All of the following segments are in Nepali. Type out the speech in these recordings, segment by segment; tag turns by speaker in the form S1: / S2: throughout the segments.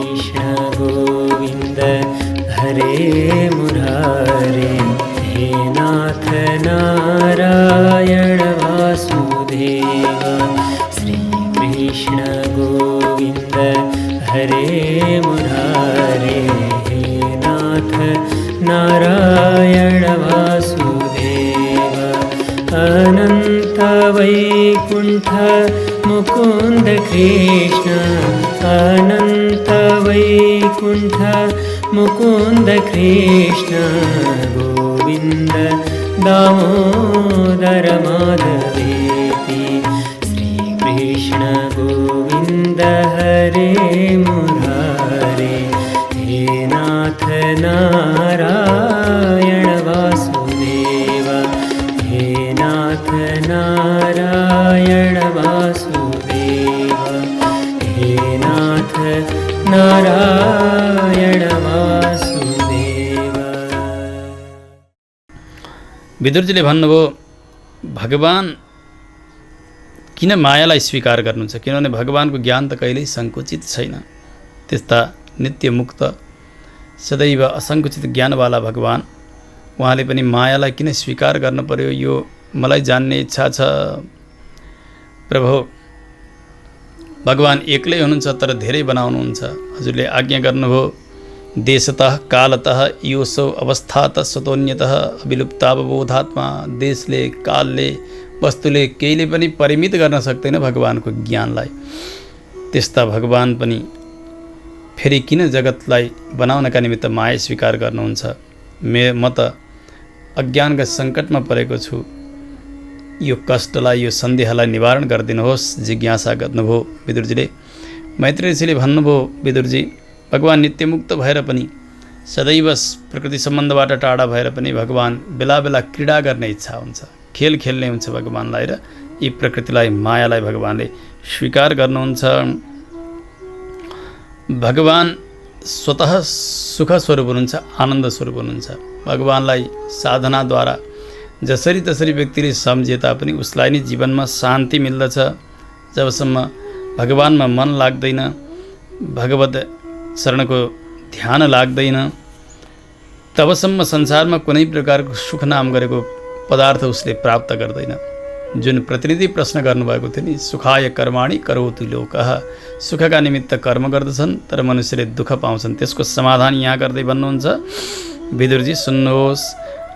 S1: कृष्ण गोविन्द हरे मुरारे, हे नाथ नारायण वासुदेव। श्री कृष्ण गोविन्द हरे मुरारे, हे नाथ नारायण वासुदेव। अनंत वैकुंठ मुकुंद कृष्ण, अनंत वैकुंठ मुकुंद कृष्ण गोविंद दामोदर माधवेति। श्री कृष्ण गोविंद हरे मुरारे, हे नाथ नारायण वासुदेव, हे नाथ नारायण वासुदेव, हे नाथ नारायण वासुदेव।
S2: विदुरजीले भन्नुभयो भगवान किन मायालाई स्वीकार गर्नुहुन्छ, किनभने भगवानको ज्ञान त कहिल्यै सङ्कुचित छैन। त्यस्ता नित्य मुक्त सदैव असङ्कुचित ज्ञानवाला भगवान, उहाँले पनि मायालाई किन स्वीकार गर्नु पर्यो, यो मलाई जान्ने इच्छा छ। प्रभु भगवान एक्लै हुनुहुन्छ तर धेरै बनाउनुहुन्छ। हजुरले आज्ञा गर्नुभयो देशतः कालतः योसौ अवस्थातः स्वतोन्यतः अविलुप्तावबोधात्मा। देशले कालले वस्तुले केहीले पनि परिमित गर्न सक्दैन भगवानको ज्ञानलाई। त्यस्ता भगवान पनि फेरि किन जगतलाई बनाउनका निमित्त माया स्वीकार गर्नुहुन्छ। म त अज्ञानका सङ्कटमा परेको छु, यो कष्टलाई यो सन्देहलाई निवारण गरिदिनुहोस्, जिज्ञासा गर्नुभयो विदुरजीले। मैत्रेय ऋषिले भन्नुभयो विदुरजी भगवान नित्यमुक्त भएर पनि सदैव प्रकृति सम्बन्धबाट टाढा भएर पनि भगवान बेला बेला क्रीडा गर्ने इच्छा हुन्छ, खेल खेल्ने हुन्छ भगवानलाई, र यी प्रकृतिलाई मायालाई भगवानले स्वीकार गर्नुहुन्छ। भगवान स्वतः सुख स्वरूप हुनुहुन्छ, आनन्द स्वरूप हुनुहुन्छ। भगवानलाई साधनाद्वारा जसरी तसरी व्यक्तिले सम्झे तापनि उसलाई नै जीवनमा शान्ति मिल्दछ। जबसम्म भगवानमा मन लाग्दैन, भगवत शरणको ध्यान लाग्दैन, तबसम्म संसारमा कुनै प्रकारको सुख नाम गरेको पदार्थ उसले प्राप्त गर्दैन। जुन प्रतिनिधि प्रश्न गर्नुभएको थियो नि, सुखाय कर्माणि करोतु लोकः, सुखका निमित्त कर्म गर्दछन् तर मनुष्यले दुःख पाउँछन्, त्यसको समाधान यहाँ गर्दै भन्नुहुन्छ विदुरजी सुन्नुहोस्।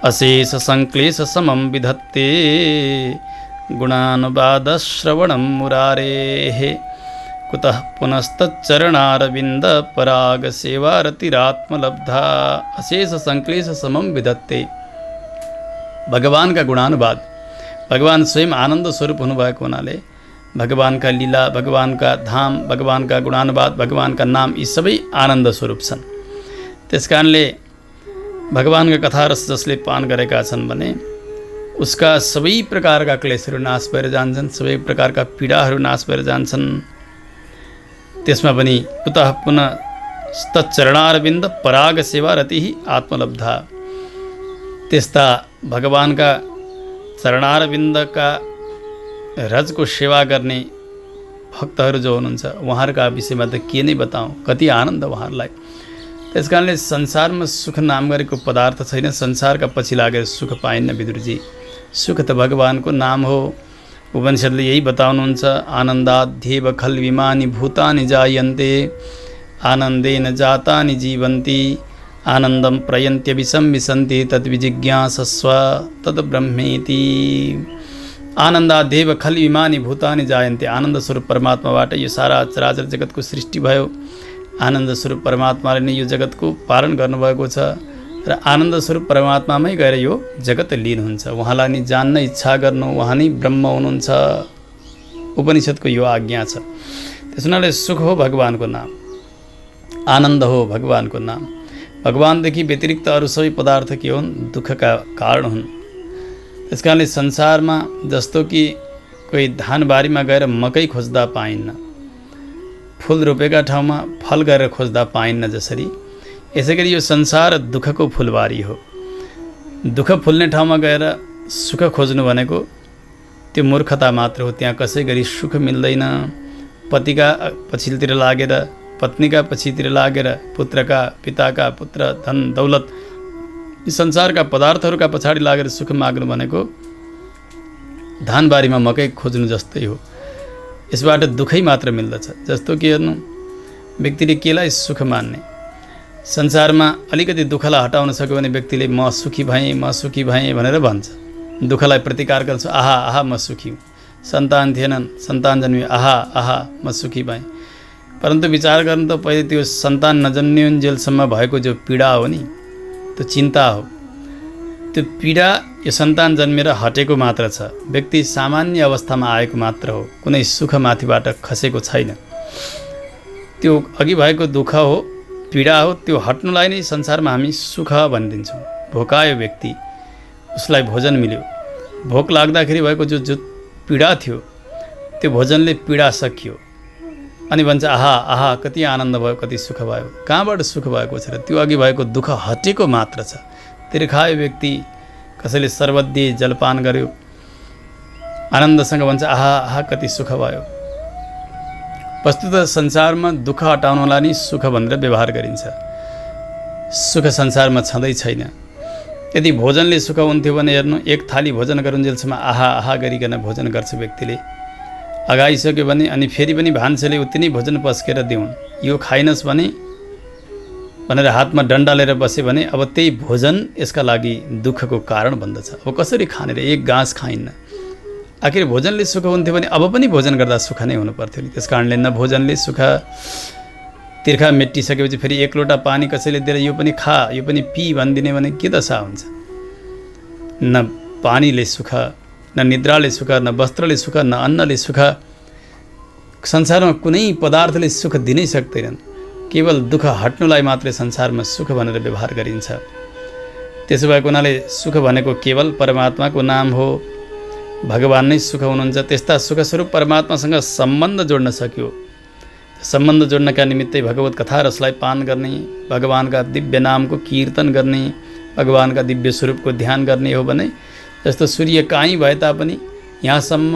S2: अशेष संक्लेश समं विधत्ते गुणानुवाद श्रवणं मुरारेः, कुतः पुनस्तच्चरणारविन्द पराग सेवारतिरात्मलब्धा। अशेष संक्लेश समं विधत्ते, भगवान का गुणानुवाद। भगवान स्वयं आनंद स्वरूप हुनुभएको हुनाले भगवान का लीला, भगवान का धाम, भगवान का गुणानुवाद, भगवान का नाम यी सबै आनन्द स्वरूप छन्। त्यसकारणले भगवानका कथा रस जसले पान गरेका छन् भने उसका सबै प्रकारका क्लेशहरू नाश भएर जान्छन्, सबै प्रकारका पीडाहरू नाश भएर जान्छन्। त्यसमा पनि पुतः पुनः तच्चरणारविन्द पराग सेवा रतिः आत्मलब्धा। त्यस्ता भगवानका चरणारविन्दका रजको सेवा गर्ने भक्तहरू जो हुनुहुन्छ उहाँहरूका विषयमा त के नै बताउँ, कति आनन्द उहाँहरूलाई। त्यसकारणले संसारमा सुख नाम गरेको पदार्थ छैन, संसारका पछि लागेर सुख पाइन्न विदुरजी। सुख त भगवानको नाम हो। उपनिषद्ले यही बताउनुहुन्छ, आनन्दाध्येव खल्विमानि भूतानि जायन्ते आनन्देन जातानि जीवन्ति आनन्दं प्रयन्त्यभिसंविशन्ति तद्विजिज्ञासस्व तद्ब्रह्मेति। आनन्दाध्येव खल्विमानि भूतानि जायन्ते, आनन्द स्वरूप परमात्माबाट यो सारा चराचर जगतको सृष्टि भयो। आनन्द स्वरूप परमात्माले नै यो जगतको पालन गर्नुभएको छ र आनन्द स्वरूप परमात्मामै गएर यो जगत लीन हुन्छ। उहाँलाई नि जान्न इच्छा गर्नु, उहाँ नै ब्रह्म हुनुहुन्छ, उपनिषद्को यो आज्ञा छ। त्यस हुनाले सुख हो भगवानको नाम, आनन्द हो भगवानको नाम। भगवानदेखि व्यतिरिक्त अरू सबै पदार्थ के हुन्? दुःखका कारण हुन्। त्यसकारणले संसारमा जस्तो कि कोही धानबारीमा गएर मकै खोज्दा पाइन्न, फुल रोपेका ठाउँमा फल गरेर खोज्दा पाइन्न, जसरी यसैगरी यो संसार दुःखको फुलबारी हो। दुःख फुल्ने ठाउँमा गएर सुख खोज्नु भनेको त्यो मूर्खता मात्र हो। त्यहाँ कसै गरी सुख मिल्दैन। पतिका पछिल्तिर लागेर पत्नीका पछितिर लागेर पुत्रका पिताका पुत्र धन दौलत यी संसारका पदार्थहरूका पछाडि लागेर सुख माग्नु भनेको धानबारीमा मकै खोज्नु जस्तै हो। यसबाट दुःखै मात्र मिल्दछ। जस्तो कि हेर्नु, व्यक्तिले केलाई सुख मान्ने, संसारमा अलिकति दुःखलाई हटाउन सक्यो भने व्यक्तिले म सुखी भएँ भनेर भन्छ। दुःखलाई प्रतिकार गर्छ, आहा आहा म सुखी हुँ। सन्तान थिएनन्, सन्तान जन्मियो, आहा आहा म सुखी भएँ। परन्तु विचार गर्नु त पहिले त्यो सन्तान नजन्मिउन्जेलसम्म भएको जो पीडा हो नि, त्यो चिन्ता हो। त्यो पीडा यो सन्तान जन्मेर हटेको मात्र छ। व्यक्ति सामान्य अवस्थामा आएको मात्र हो, कुनै सुख माथिबाट खसेको छैन। त्यो अघि भएको दुःख हो, पीडा हो, त्यो हट्नुलाई नै संसारमा हामी सुख भनिदिन्छौँ। भोकायो व्यक्ति, उसलाई भोजन मिल्यो, भोक लाग्दाखेरि भएको जो पीडा थियो त्यो भोजनले पीडा सकियो अनि भन्छ आहा आहा कति आनन्द भयो, कति सुख भयो। कहाँबाट सुख भएको छ र? त्यो अघि भएको दुःख हटेको मात्र छ। तिर्खायो व्यक्ति, कसैले शरबत दिए, जलपान गर्यो, आनन्दसँग भन्छ आहा आहा कति सुख भयो। वस्तुतः संसारमा दुःख हटाउनलाई नै सुख भनेर व्यवहार गरिन्छ। सुख संसारमा छँदै छैन। यदि भोजनले सुख हुन्थ्यो भने हेर्नु, एक थाली भोजन गरुन्जेलसम्म आहा आहा गरिकन भोजन गर्छ व्यक्तिले। अगाइसक्यो भने अनि फेरि पनि भान्सेले उति नै भोजन पस्केर दिउन्, यो खाइनस् भने भनेर हातमा डन्डा लिएर बस्यो भने अब त्यही भोजन यसका लागि दुःखको कारण बन्दछ। अब कसरी खाने र? एक गाँस खाइन्न। आखिर भोजनले सुख हुन्थ्यो भने अब पनि भोजन गर्दा सुख नै हुनु पर्थ्यो नि। त्यस कारणले न भोजनले सुख, तिर्खा मेटिसकेपछि फेरि एक लोटा पानी कसैले दिएर यो पनि खा, यो पनि पी भनिदिने भने के दशा हुन्छ? न पानीले सुख, न निद्राले सुख, न वस्त्रले सुख, न अन्नले सुख। संसारमा कुनै पदार्थले सुख दिनै सक्दैनन्। केवल दुःख हट्नुलाई मात्रै संसारमा सुख भनेर व्यवहार गरिन्छ। त्यसो भएको हुनाले सुख भनेको केवल परमात्माको नाम हो। भगवान नै सुख हुनुहुन्छ। त्यस्ता सुखस्वरूप परमात्मासँग सम्बन्ध जोड्न सक्यो। सम्बन्ध जोड्नका निमित्तै भगवत कथा रसलाई पान गर्ने, भगवानका दिव्य नामको कीर्तन गर्ने, भगवानका दिव्य स्वरूपको ध्यान गर्ने हो भने जस्तो सूर्य कहीँ भए तापनि यहाँसम्म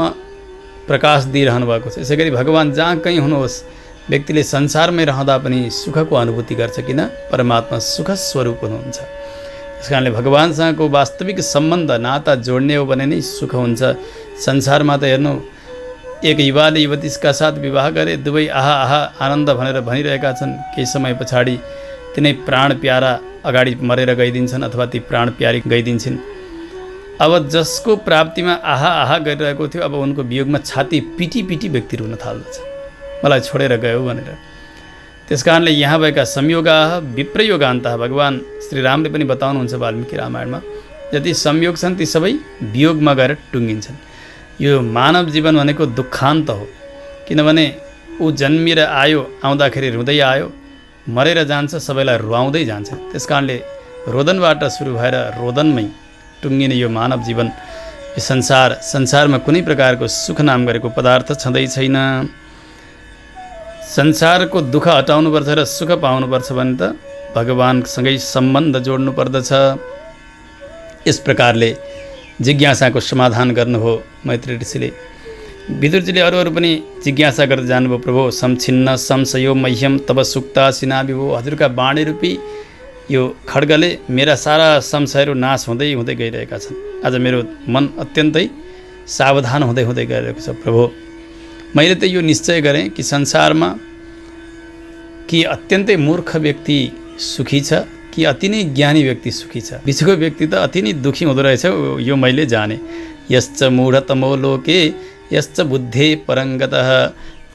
S2: प्रकाश दिइरहनु भएको छ। यसै गरी भगवान जहाँ कहीँ हुनुहोस्, व्यक्तिले संसारमै रहँदा पनि सुखको अनुभूति गर्छ। किन? परमात्मा सुख स्वरूप हुनुहुन्छ। त्यस कारणले भगवानसँगको वास्तविक सम्बन्ध नाता जोड्ने हो भने नै सुख हुन्छ। संसारमा त हेर्नु, एक युवाले युवतीका साथ विवाह गरे, दुवै आहा आहा आनन्द भनेर भनिरहेका छन्। केही समय पछाडि तिनै प्राण प्यारा अगाडि मरेर गइदिन्छन् अथवा ती प्राण प्यारी गइदिन्छन्। अब जसको प्राप्तिमा आहा आहा गरिरहेको थियो, अब उनको वियोगमा छाती पिटी पिटी व्यक्ति रुन थाल्दछ, मलाई छोडेर गयो भनेर। त्यस कारणले यहाँ भएका संयोगाः विप्रयोगान्तः, भगवान श्रीरामले पनि बताउनुहुन्छ वाल्मीकि रामायणमा, जति संयोग छन् ती सबै वियोगमा गएर टुङ्गिन्छन्। यो मानव जीवन भनेको दुःखान्त हो। किनभने ऊ जन्मिएर आयो, आउँदाखेरि रुँदै आयो, मरेर जान्छ, सबैलाई रुवाउँदै जान्छ। त्यस कारणले रोदनबाट सुरु भएर रोदनमै टुङ्गिने यो मानव जीवन, यो संसारमा कुनै प्रकारको सुख नाम गरेको पदार्थ छँदै छैन। संसारको दुःख हटाउनुपर्छ र सुख पाउनुपर्छ भने त भगवानसँगै सम्बन्ध जोड्नु पर्दछ। यस प्रकारले जिज्ञासाको समाधान गर्नु हो मैत्री ऋषिले। विदुरजीले अरू पनि जिज्ञासा गर्दै जानुभयो। प्रभु समछिन्न संशयो मह्यम तब सुक्ता सिनाविभो। हजुरका वाणी रूपी यो खड्गले मेरा सारा संशयहरू नाश हुँदै हुँदै गइरहेका छन्। आज मेरो मन अत्यन्तै सावधान हुँदै हुँदै गइरहेको छ। प्रभु, मैले त यो निश्चय गरेँ कि संसारमा कि अत्यन्तै मूर्ख व्यक्ति सुखी छ कि अति नै ज्ञानी व्यक्ति सुखी छ। बिचको व्यक्ति त अति नै दुःखी हुँदो रहेछ, यो मैले जाने। यश्च मूढतमो लोके यश्च बुद्धे परङ्गतः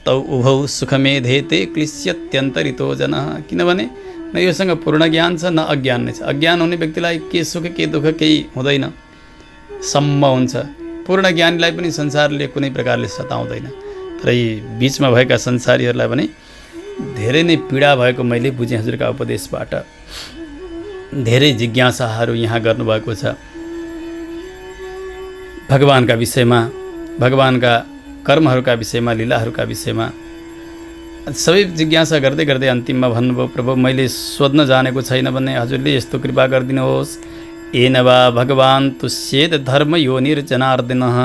S2: तौ उभौ सुखमेधेते क्लिश्यत्यन्तरितो जनः। किनभने न योसँग पूर्ण ज्ञान छ न अज्ञान नै छ। अज्ञान हुने व्यक्तिलाई के सुख के दुःख केही हुँदैन, सम्म हुन्छ। पूर्ण ज्ञानीलाई पनि संसारले कुनै प्रकारले सताउँदैन। तर यी बिचमा भएका संसारीहरूलाई पनि धेरै नै पीडा भएको मैले बुझेँ हजुरका उपदेशबाट। धेरै जिज्ञासाहरू यहाँ गर्नुभएको छ भगवानका विषयमा, भगवानका कर्महरूका विषयमा, लीलाहरूका विषयमा। सबै जिज्ञासा गर्दै गर्दै अन्तिममा भन्नुभयो, प्रभु मैले सोध्न जानेको छैन भने हजुरले यस्तो कृपा गरिदिनुहोस्। येन वा भगवान् तुष्येद धर्म योनिर्जनार्दनः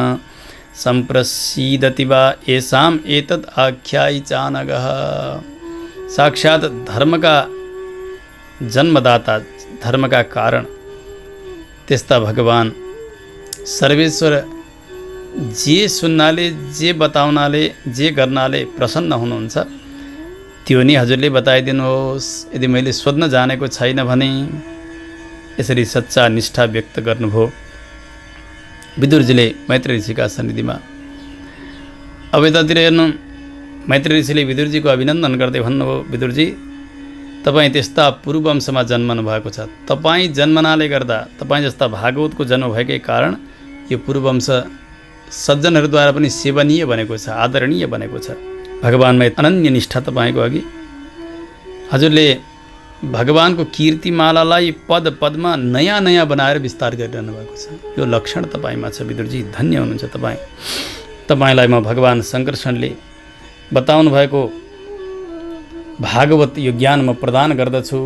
S2: सम्प्रसीदति वा येषाम् एतद् आख्यायि चानगः। साक्षात धर्म का जन्मदाता, धर्म का कारण त्यस्ता भगवान सर्वेश्वर जे सुन्नाले, जे बताउनाले, जे गर्नाले प्रसन्न हुनुहुन्छ त्यो नि हजुरले बताइदिनुहोस्। यदि मैले सोध्न जानेको छैन भने यसरी सच्चा निष्ठा व्यक्त गर्नुभयो विदुरजीले मैत्री ऋषिका सन्निधिमा। अब यतातिर हेर्नु, मैत्री ऋषिले विदुरजीको अभिनन्दन गर्दै भन्नुभयो, विदुरजी तपाईँ त्यस्ता पूर्ववंशमा जन्मनु भएको छ। तपाईँ जन्मनाले गर्दा, तपाईँ जस्ता भागवतको जन्म भएकै कारण यो पूर्ववंश सज्जनहरूद्वारा पनि सेवनीय बनेको छ, आदरणीय बनेको छ। भगवानमा अनन्य निष्ठा तपाईँको अघि। हजुरले भगवानको कीर्तिमालालाई पद पदमा नयाँ नयाँ बनाएर विस्तार गरिरहनु भएको छ। यो लक्षण तपाईँमा छ विदुरजी, धन्य हुनुहुन्छ तपाईँ। तपाईँलाई म भगवान शङ्करशनले बताउनु भएको भागवत यो ज्ञान म प्रदान गर्दछु।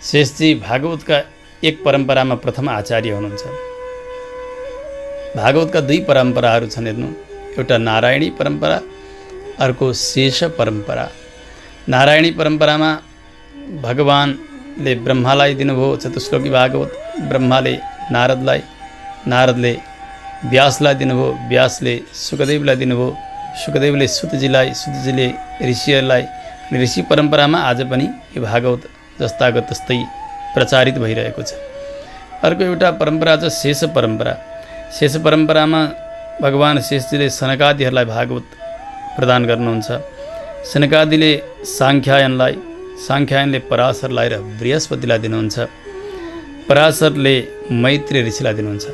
S2: शेषजी भागवतका एक परम्परामा प्रथम आचार्य हुनुहुन्छ। भागवतका दुई परम्पराहरू छन् हेर्नु, एउटा नारायणी परम्परा, अर्को शेष परम्परा। नारायणी परम्परामा भगवानले ब्रह्मालाई दिनुभयो चतुश्लोकी भागवत, ब्रह्माले नारदलाई, नारदले व्यासलाई दिनुभयो, व्यासले सुखदेवलाई दिनुभयो, सुखदेवले सुतजीलाई, सुतजीले ऋषिहरूलाई। ऋषि परम्परामा आज पनि यो भागवत जस्ताको तस्तै प्रचारित भइरहेको छ। अर्को एउटा परम्परा छ शेष परम्परा। शेष परम्परामा भगवान शेषजीले सनकादिहरूलाई भागवत प्रदान गर्नुहुन्छ। सनकादिले साङ्ख्यायनलाई, साङ्ख्यायनले पराशरलाई र बृहस्पतिलाई दिनुहुन्छ। पराशरले मैत्री ऋषिलाई दिनुहुन्छ।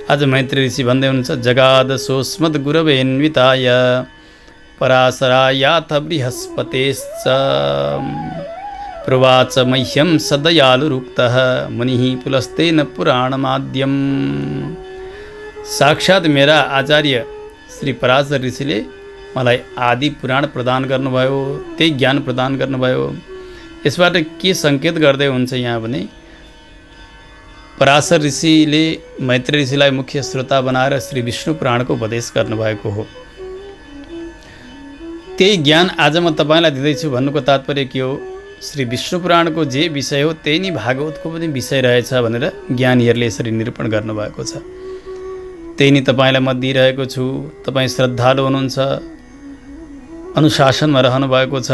S2: आज मैत्री ऋषि भन्दै हुनुहुन्छ, जगादसोस्मद् गुरवेन्विताय पराशरायाथ बृहस्पतेश्च प्रवाच मह्यं सदयालुरुक्तः मुनिः पुलस्तेन पुराणमाद्यम। साक्षात मेरा आचार्य श्री पराशर ऋषिले मलाई आदि पुराण प्रदान गर्नुभयो, त्यही ज्ञान प्रदान गर्नुभयो। यसबाट के सङ्केत गर्दै हुन्छ यहाँ भने पराशर ऋषिले मैत्री ऋषिलाई मुख्य श्रोता बनाएर श्री विष्णु पुराणको उपदेश गर्नुभएको हो। त्यही ज्ञान आज म तपाईँलाई दिँदैछु भन्नुको तात्पर्य के हो? श्री विष्णु पुराणको जे विषय हो त्यही नै भागवतको पनि विषय रहेछ भनेर ज्ञानीहरूले यसरी निरूपण गर्नुभएको छ। त्यही नै तपाईँलाई म दिइरहेको छु। तपाईँ श्रद्धालु हुनुहुन्छ, अनुशासनमा रहनुभएको छ।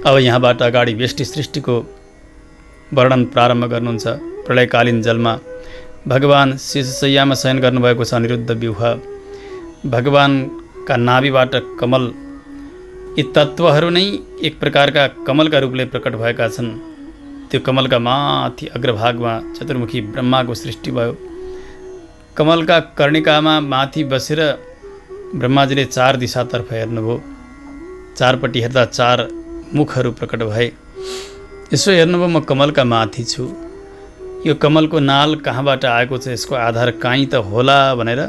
S2: अब यहाँबाट अगाडि व्यष्टि सृष्टिको वर्णन प्रारम्भ गर्नुहुन्छ। प्रलयकालीन जलमा भगवान शेषशय्यामा शयन गर्नुभएको छ अनिरुद्ध व्यूह। भगवानका नाभिबाट कमल, यी तत्त्वहरू नै एक प्रकारका कमलका रूपले प्रकट भएका छन्। त्यो कमलका माथि अग्रभागमा चतुर्मुखी ब्रह्माको सृष्टि भयो। कमलका कर्णिकामा माथि बसेर ब्रह्माजीले चार दिशातर्फ हेर्नुभयो। चारपट्टि हेर्दा चार मुखहरू प्रकट भए। यसो हेर्नुभयो, म कमलका माथि छु, यो कमलको नाल कहाँबाट आएको छ, यसको आधार कहीँ त होला भनेर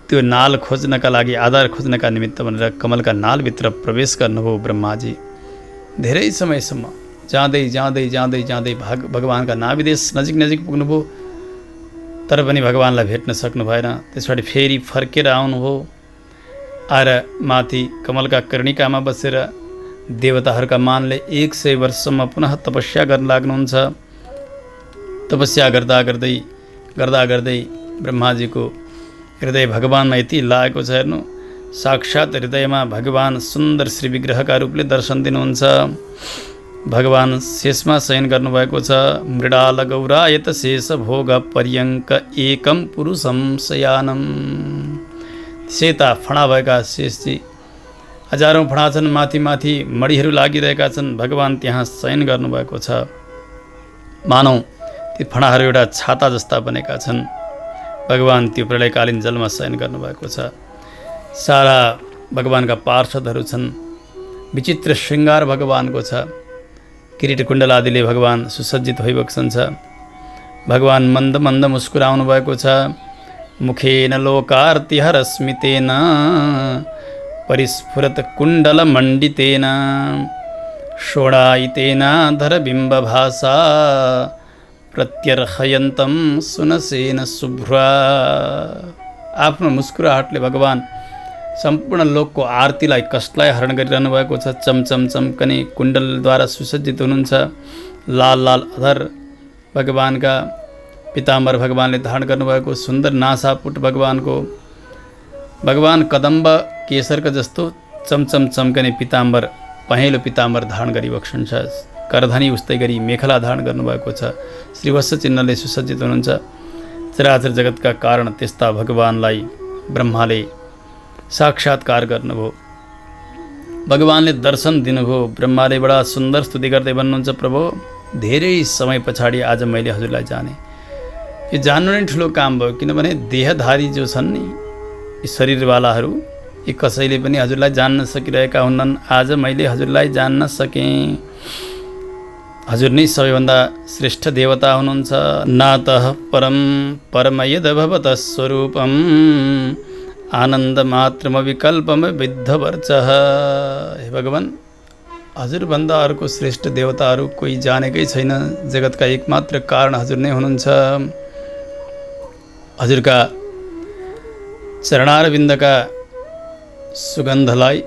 S2: त्यो नाल खोज्नका लागि, आधार खोज्नका निमित्त भनेर कमलका नालभित्र प्रवेश गर्नुभयो ब्रह्माजी। धेरै समयसम्म जाँदै जाँदै जाँदै जाँदै भगवानका नाभिदेश नजिक नजिक पुग्नुभयो, तर पनि भगवानलाई भेट्न सक्नु भएन। त्यसबाट फेरि फर्केर आउनुभयो। आएर माथि कमलका कर्णिकामा बसेर देवताहरूका मानले 100 वर्षसम्म पुनः तपस्या गर्न लाग्नुहुन्छ। तपस्या गर्दा गर्दै गर्दा गर्दै ब्रह्माजीको हृदय भगवानमा यति लागेको छ हेर्नु, साक्षात हृदयमा भगवान सुन्दर श्री विग्रहका रूपले दर्शन दिनुहुन्छ। भगवान शेषमा शयन गर्नुभएको छ। मृडाल गौरायत शेष भोग पर्यङ्क एकम पुरुषम शयानम। सेता फणा भएका शेषजी, हजारौँ फणा छन्, माथि माथि मणिहरू लागिरहेका छन्। भगवान त्यहाँ शयन गर्नुभएको छ। मानौ ती फणाहरू एउटा छाता जस्ता बनेका छन्। भगवान त्यो प्रलयकालीन जलमा शयन गर्नुभएको छ। सारा भगवानका पार्षदहरू छन्। विचित्र श्रृङ्गार भगवानको छ। किरीट कुण्डल आदिले भगवान सुसज्जित भइबक्सन्छ। भगवान मन्द मन्द मुस्कुराउनु भएको छ। मुखेन लोकार्तिहरस्मितेन परिस्फुरत कुण्डल मण्डितेन षोडायितेन धरबिम्बभासा प्रत्यर्हयन्तं सुनसेन शुभ्रा। आफ्नो मुस्कुराहटले भगवान सम्पूर्ण लोकको आरतीलाई कष्टलाई हरण गरिरहनु भएको छ। चमचम चम्कने कुण्डलद्वारा सुसज्जित हुनुहुन्छ। लाल लाल अधर भगवानका पीताम्बर भगवानले धारण गर्नुभएको, सुन्दर नासापुट भगवानको, भगवान कदम्ब केसरका जस्तो चमचम चम्कने पीताम्बर पहेँलो पीताम्बर धारण गरी बक्सन्छ। करधनी उस्तै गरी मेखला धारण गर्नुभएको छ। श्रीवत्स चिन्हले सुसज्जित हुनुहुन्छ। चराचर जगतका कारण त्यस्ता भगवानलाई ब्रह्माले साक्षात्कार गर्नुभयो। भगवानले दर्शन दिनुभयो। ब्रह्माले बडा सुन्दर स्तुति गर्दै भन्नुहुन्छ, प्रभु धेरै समय पछाडि आज मैले हजुरलाई जाने। यो जान्नु नै ठुलो काम भयो, किनभने देहधारी जो छन् नि यी शरीरवालाहरू, यी कसैले पनि हजुरलाई जान्न सकिरहेका हुन्नन्। आज मैले हजुरलाई जान्न सकेँ। हजुर नै सबैभन्दा श्रेष्ठ देवता हुनुहुन्छ। नातः परम परमयद भवत स्वरूपम आनन्दमात्रमविकल्पम विद्धवर्चः। हे भगवान, हजुरभन्दा अर्को श्रेष्ठ देवताहरू कोही जानेकै छैन। जगतका एकमात्र कारण हजुर नै हुनुहुन्छ। हजुरका चरणारविन्दका सुगन्धलाई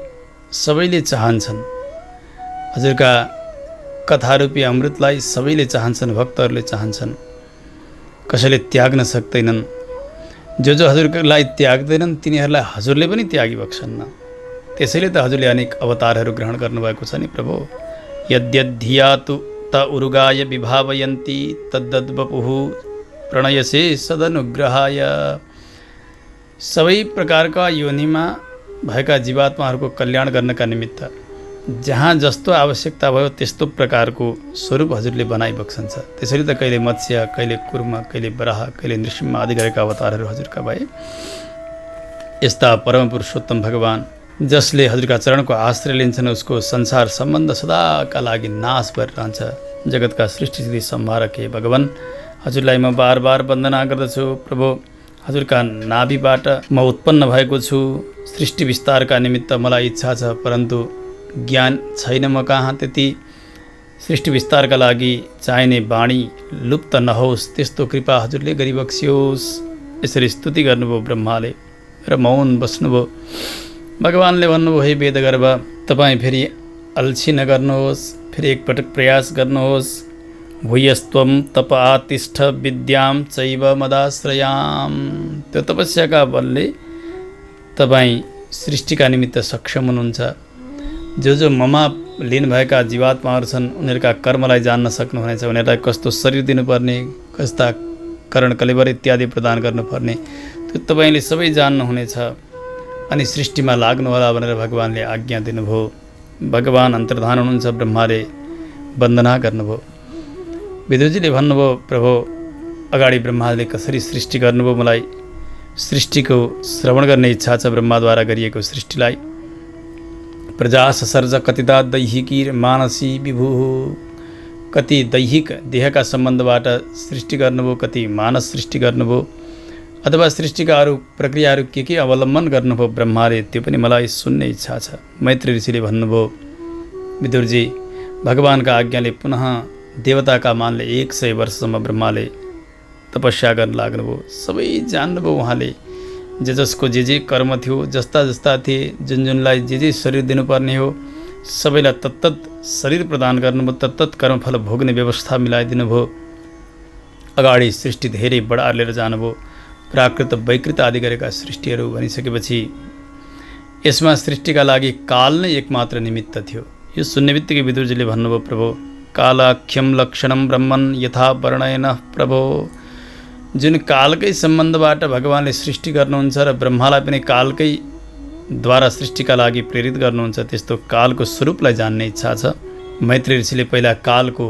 S2: सबैले चाहन्छन्। हजुरका कथारूपी अमृतलाई सबैले चाहन्छन्, भक्तहरूले चाहन्छन्। कसैले त्याग्न सक्दैनन्। जो हजुरलाई त्याग्दैनन् तिनीहरूलाई हजुरले पनि त्यागिबक्सन्न। त्यसैले त हजुरले अनेक अवतारहरू ग्रहण गर्नुभएको छ नि प्रभु। यद्यद्धिया तु त उरुगाय विभावयन्ती तद्दद्वपुः प्रणयसे सदनुग्रहाय। सबै प्रकारका योनिमा भएका जीवात्माहरूको कल्याण गर्नका निमित्त जहाँ जस्तो आवश्यकता भयो त्यस्तो प्रकारको स्वरूप हजुरले बनाइबक्सन्छ। त्यसरी त कहिले मत्स्य, कहिले कुर्म, कहिले बराह, कहिले नृसिंह आदि गरेका अवतारहरू हजुरका भए। यस्ता परम पुरुषोत्तम भगवान जसले हजुरका चरणको आश्रय लिन्छन् उसको संसार सम्बन्ध सदाका लागि नाश भएर रहन्छ। जगतका सृष्टि स्थिति संहारक हे भगवान, हजुरलाई म बार बार वन्दना गर्दछु। प्रभु, हजुरका नाभिबाट म उत्पन्न भएको छु। सृष्टि विस्तारका निमित्त मलाई इच्छा छ, परन्तु ज्ञान छैन म कहाँ। त्यति सृष्टि विस्तारका लागि चाहिने वाणी लुप्त नहोस् त्यस्तो कृपा हजुरले गरिबक्सियोस्। यसरी स्तुति गर्नुभयो ब्रह्माले र मौन बस्नुभयो। भगवानले भन्नुभयो, हे वेदगर्भ, तपाईँ फेरि अल्छी नगर्नुहोस्, फेरि एकपटक प्रयास गर्नुहोस्। भूयस्त्वं तप आतिष्ठ विद्यां चैव मदाश्रयाम। त्यो तपस्याका बलले तपाईँ सृष्टिका निमित्त सक्षम हुनुहुन्छ। जो ममा लिनुभएका जीवात्माहरू छन् उनीहरूका कर्मलाई जान्न सक्नुहुनेछ। उनीहरूलाई कस्तो शरीर दिनुपर्ने, कस्ता करण कलेवर इत्यादि प्रदान गर्नुपर्ने त्यो तपाईँले सबै जान्नुहुनेछ। अनि सृष्टिमा लाग्नुहोला भनेर भगवानले आज्ञा दिनुभयो। भगवान अन्तर्धान हुनुहुन्छ। ब्रह्माले वन्दना गर्नुभयो। विदुरजीले भन्नुभयो, प्रभु अगाडि ब्रह्माले कसरी सृष्टि गर्नुभयो, मलाई सृष्टिको श्रवण गर्ने इच्छा छ। ब्रह्माद्वारा गरिएको सृष्टिलाई प्रजा ससर्ज कतिदा दैहिकी मानसी विभु। कति दैहिक देहका सम्बन्धबाट सृष्टि गर्नुभयो, कति मानस सृष्टि गर्नुभयो, अथवा सृष्टिका अरू प्रक्रियाहरू के अवलम्बन गर्नुभयो ब्रह्माले, त्यो पनि मलाई सुन्ने इच्छा छ। मैत्री ऋषिले भन्नुभयो, विदुरजी भगवानका आज्ञाले पुनः देवताका मानले 100 वर्षसम्म ब्रह्माले तपस्या गर्न लाग्नुभयो। सबै जान्नुभयो उहाँले। जसको जे कर्म थियो, जस्ता जस्ता थिए, जुनलाई जे शरीर दिनुपर्ने हो सबैलाई तत्तत शरीर प्रदान गर्नुभयो। तत्तत कर्मफल भोग्ने व्यवस्था मिलाइदिनु भयो। अगाडि सृष्टि धेरै बढाएर जानुभयो। प्राकृत वैकृत आदि गरेका सृष्टिहरू भनिसकेपछि यसमा सृष्टिका लागि काल नै एकमात्र निमित्त थियो। यो सुन्ने बित्तिकै विदुरजीले भन्नुभयो, प्रभु कालाख्यम लक्षणम ब्रह्मन् यथा वर्णयन। प्रभु, जुन कालकै सम्बन्धबाट भगवानले सृष्टि गर्नुहुन्छ र ब्रह्मालाई पनि कालकै द्वारा सृष्टिका लागि प्रेरित गर्नुहुन्छ, त्यस्तो कालको स्वरूपलाई जान्ने इच्छा छ। मैत्री ऋषिले पहिला कालको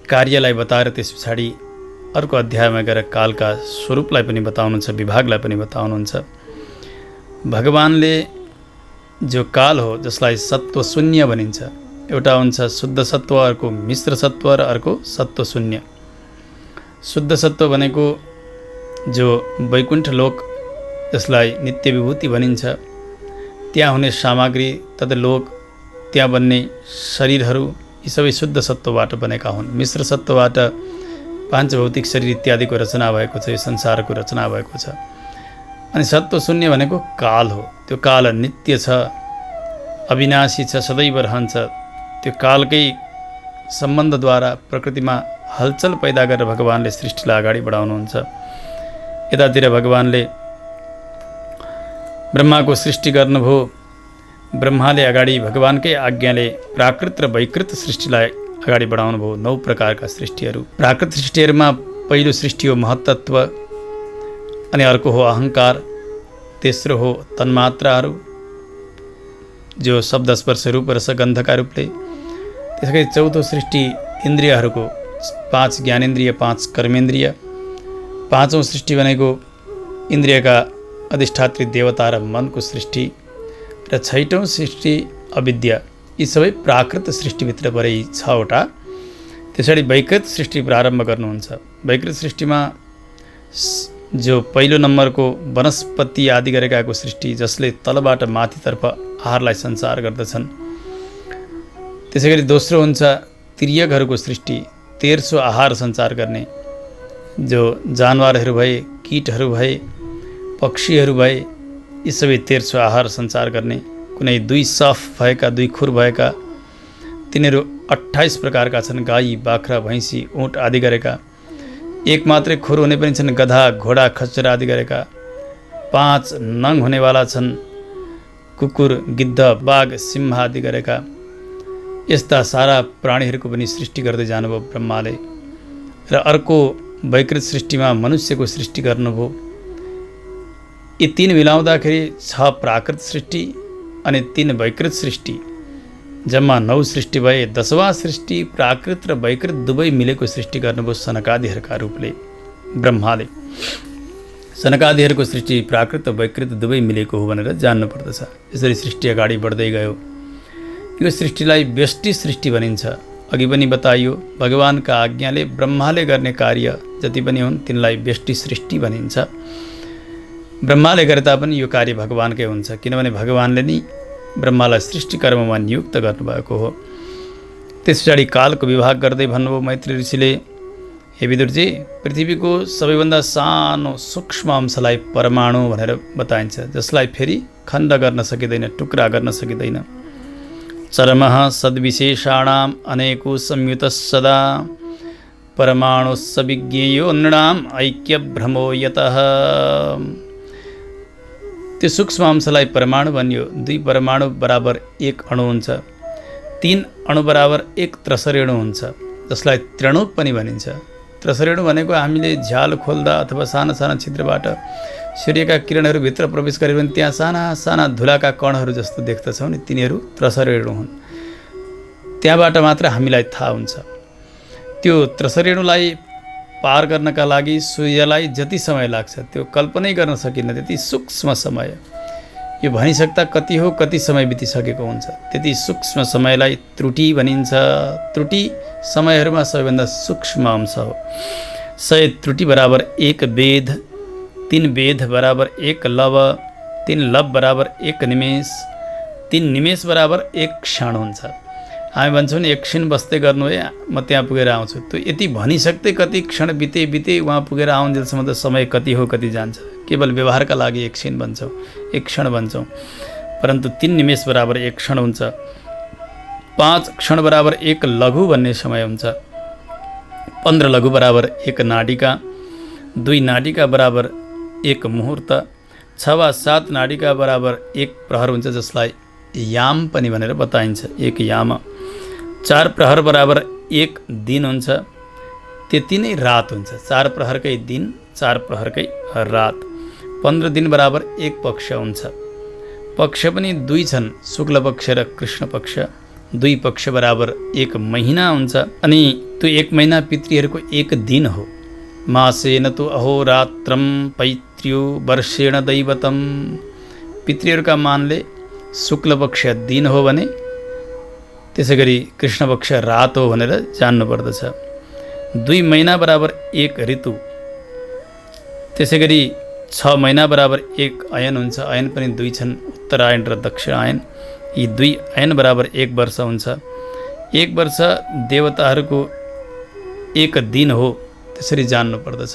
S2: कार्यलाई बताएर त्यस पछाडि अर्को अध्यायमा गएर कालका स्वरूपलाई पनि बताउनुहुन्छ, विभागलाई पनि बताउनुहुन्छ। भगवानले जो काल हो जसलाई सत्व शून्य भनिन्छ, एउटा हुन्छ शुद्ध सत्व, अर्को मिश्र सत्व र अर्को सत्व शून्य। शुद्ध सत्व भनेको जो वैकुण्ठ लोक जसलाई नित्य विभूति भनिन्छ, त्यहाँ हुने सामग्री तथा लोक, त्यहाँ बन्ने शरीरहरू यी सबै शुद्ध सत्वबाट बनेका हुन्। मिश्र सत्वबाट पाँच भौतिक शरीर इत्यादिको रचना भएको छ, यो संसारको रचना भएको छ। अनि सत्व शून्य भनेको काल हो। त्यो काल नित्य छ, अविनाशी छ, सदैव रहन्छ। त्यो कालकै सम्बन्धद्वारा प्रकृतिमा हलचल पैदा गरेर भगवानले सृष्टिलाई अगाडि बढाउनुहुन्छ। यतातिर भगवानले ब्रह्माको सृष्टि गर्नुभयो। ब्रह्माले अगाडि भगवानकै आज्ञाले प्राकृत र वैकृत सृष्टिलाई अगाडि बढाउनु भयो। 9 प्रकारका सृष्टिहरू। प्राकृत सृष्टिहरूमा पहिलो सृष्टि हो महत्तत्व, अनि अर्को हो अहङ्कार, तेस्रो हो तन्मात्राहरू जो शब्द स्पर्श रूप रस गन्धका रूपले। त्यसै चौथो सृष्टि इन्द्रियहरूको 5 ज्ञानेन्द्रिय 5 कर्मेन्द्रिय। पाँचौँ सृष्टि भनेको इन्द्रियका अधिष्ठात्री देवता र मनको सृष्टि। र छैटौँ सृष्टि अविद्या। यी सबै प्राकृत सृष्टिभित्र परे 6वटा। त्यसरी वैकृत सृष्टि प्रारम्भ गर्नुहुन्छ। वैकृत सृष्टिमा जो पहिलो नम्बरको वनस्पति आदि गरेकाको सृष्टि, जसले तलबाट माथितर्फ आहारलाई सञ्चार गर्दछन्। त्यसै गरी दोस्रो हुन्छ तिर्यकहरूको सृष्टि, तेर्सो आहार सञ्चार गर्ने, जो जानवरहरू भए, कीटहरू भए, पक्षीहरू भए, यी सबै तेर्सो आहार सञ्चार गर्ने। कुनै 2 सफ भएका, 2 खुर भएका, तिनीहरू 28 प्रकारका छन्। गाई, बाख्रा, भैँसी, ऊँट आदि गरेका। एक मात्रै खुर हुने पनि छन्, गधा, घोडा, खच्चर आदि गरेका। 5 नङ हुनेवाला छन्, कुकुर, गिद्ध, बाघ, सिंह आदि गरेका। यस्ता सारा प्राणीहरूको पनि सृष्टि गर्दै जानुभयो ब्रह्माले। र अर्को वैकृत सृष्टिमा मनुष्यको सृष्टि गर्नुभयो। यी 3 मिलाउँदाखेरि 6 प्राकृत सृष्टि अनि 3 वैकृत सृष्टि, जम्मा 9 सृष्टि भए। 10वां सृष्टि प्राकृत र वैकृत दुवै मिलेको सृष्टि गर्नुभयो सनकादिहरूका रूपले ब्रह्माले। सनकादिहरूको सृष्टि प्राकृत र वैकृत दुवै मिलेको हो भनेर जान्नुपर्दछ। यसरी सृष्टि अगाडि बढ्दै गयो। यो सृष्टिलाई व्यष्टि सृष्टि भनिन्छ। अघि पनि बताइयो, भगवानका आज्ञाले ब्रह्माले गर्ने कार्य जति पनि हुन् तिनलाई व्यष्टि सृष्टि भनिन्छ। ब्रह्माले गरे तापनि यो कार्य भगवानकै हुन्छ, किनभने भगवानले नै ब्रह्मालाई सृष्टि कर्ममा नियुक्त गर्नुभएको हो। त्यस पछाडि कालको विभाग गर्दै भन्नुभयो मैत्री ऋषिले, हे विदुरजी, पृथ्वीको सबैभन्दा सानो सूक्ष्म अंशलाई परमाणु भनेर बताइन्छ, जसलाई फेरि खण्ड गर्न सकिँदैन, टुक्रा गर्न सकिँदैन। चरमः सद्विशेषाणाम् अनेको संयुत सदा परमाणु सविज्ञेयो नृणाम् ऐक्य भ्रमो यतः। त्यो सूक्ष्म अंशलाई परमाणु भनियो। 2 परमाणु बराबर 1 अणु हुन्छ। 3 अणु बराबर 1 त्रसरेणु हुन्छ, जसलाई त्रणुक पनि भनिन्छ। त्रसरेणु भनेको हामीले झ्याल खोल्दा अथवा साना साना छिद्रबाट सूर्यका किरणहरू भित्र प्रवेश गरे भने त्यहाँ साना साना धुलाका कणहरू जस्तो देख्दछौँ नि, तिनीहरू त्रसरेणु हुन्। त्यहाँबाट मात्र हामीलाई थाहा हुन्छ। त्यो त्रसरेणुलाई पार गर्नका लागि सूर्यलाई जति समय लाग्छ त्यो कल्पनै गर्न सकिन्न, त्यति सूक्ष्म समय। यो भनिसक्दा कति हो, कति समय बितिसकेको हुन्छ। त्यति सूक्ष्म समयलाई त्रुटि भनिन्छ। त्रुटि समयहरूमा सबैभन्दा सूक्ष्म अंश हो। 100 त्रुटि बराबर 1 वेद, 3 वेद बराबर 1 लव, 3 लव बराबर 1 निमेष, 3 निमेष बराबर 1 क्षण हुन्छ। हामी भन्छौँ नि, एकछिन बस्दै गर्नु है, म त्यहाँ पुगेर आउँछु। त्यो यति भनिसक्दै कति क्षण बिते उहाँ पुगेर आउन्जेलसम्म त समय कति हो कति जान्छ। केवल व्यवहारका लागि एकछिन भन्छौँ, 1 क्षण भन्छौँ, परन्तु 3 निमेष बराबर 1 क्षण हुन्छ। 5 क्षण बराबर 1 लघु भन्ने समय हुन्छ। 15 लघु बराबर 1 नाडिका, 2 नाडिका बराबर 1 मुहुर्त, 6 वा 7 नाडिका बराबर 1 प्रहर हुन्छ, जसलाई याम पनि भनेर बताइन्छ। 1 याम। 4 प्रहर बराबर 1 दिन हुन्छ। त्यति नै रात हुन्छ। 4 प्रहरकै दिन, 4 प्रहरकै रात। 15 दिन बराबर 1 पक्ष हुन्छ। पक्ष पनि 2 छन्, शुक्ल पक्ष र कृष्ण पक्ष। 2 पक्ष बराबर 1 महिना हुन्छ। अनि त्यो 1 महिना पितृहरूको 1 दिन हो। मासेन तु अहोरात्रं पैत्र्यो वर्षेण दैवतम। पितृहरूका मानले शुक्ल पक्ष दिन हो भने त्यसै गरी कृष्ण पक्ष रात हो भनेर जान्नुपर्दछ। 2 महिना बराबर 1 ऋतु। त्यसै गरी 6 महिना बराबर 1 अयन हुन्छ। अयन पनि 2 छन्, उत्तरायण र दक्षिणायन। यी 2 अयन बराबर 1 वर्ष हुन्छ। 1 वर्ष देवताहरूको 1 दिन हो, त्यसरी जान्नुपर्दछ।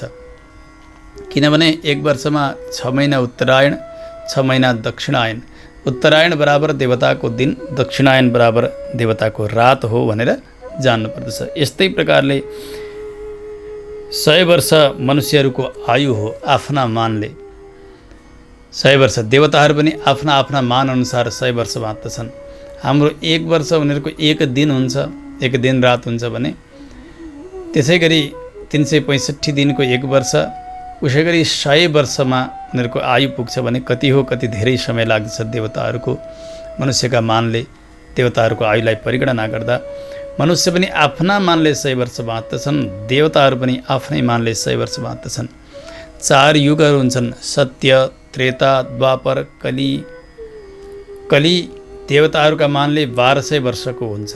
S2: किनभने एक वर्षमा 6 महिना उत्तरायण, 6 महिना दक्षिणायन। उत्तरायण बराबर देवताको दिन, दक्षिणायन बराबर देवताको रात हो भनेर जान्नुपर्दछ। यस्तै प्रकारले 100 वर्ष मनुष्यहरूको आयु हो आफ्ना मानले। 100 वर्ष देवताहरू पनि आफ्ना आफ्ना मान अनुसार 100 वर्ष बाँच्दछन्। हाम्रो 1 वर्ष उनीहरूको 1 दिन हुन्छ, 1 दिन रात हुन्छ भने त्यसै गरी 365 दिनको 1 वर्ष, उसै गरी 100 वर्षमा उनीहरूको आयु पुग्छ भने कति हो, कति धेरै समय लाग्दछ देवताहरूको मनुष्यका मानले देवताहरूको आयुलाई परिगणना गर्दा। मनुष्य पनि आफ्ना मानले 100 वर्ष बाँच्दछन्, देवताहरू पनि आफ्नै मानले 100 वर्ष बाँच्दछन्। 4 युगहरू हुन्छन्, सत्य, त्रेता, द्वापर, कली। कली देवताहरूका मानले 1200 वर्षको हुन्छ।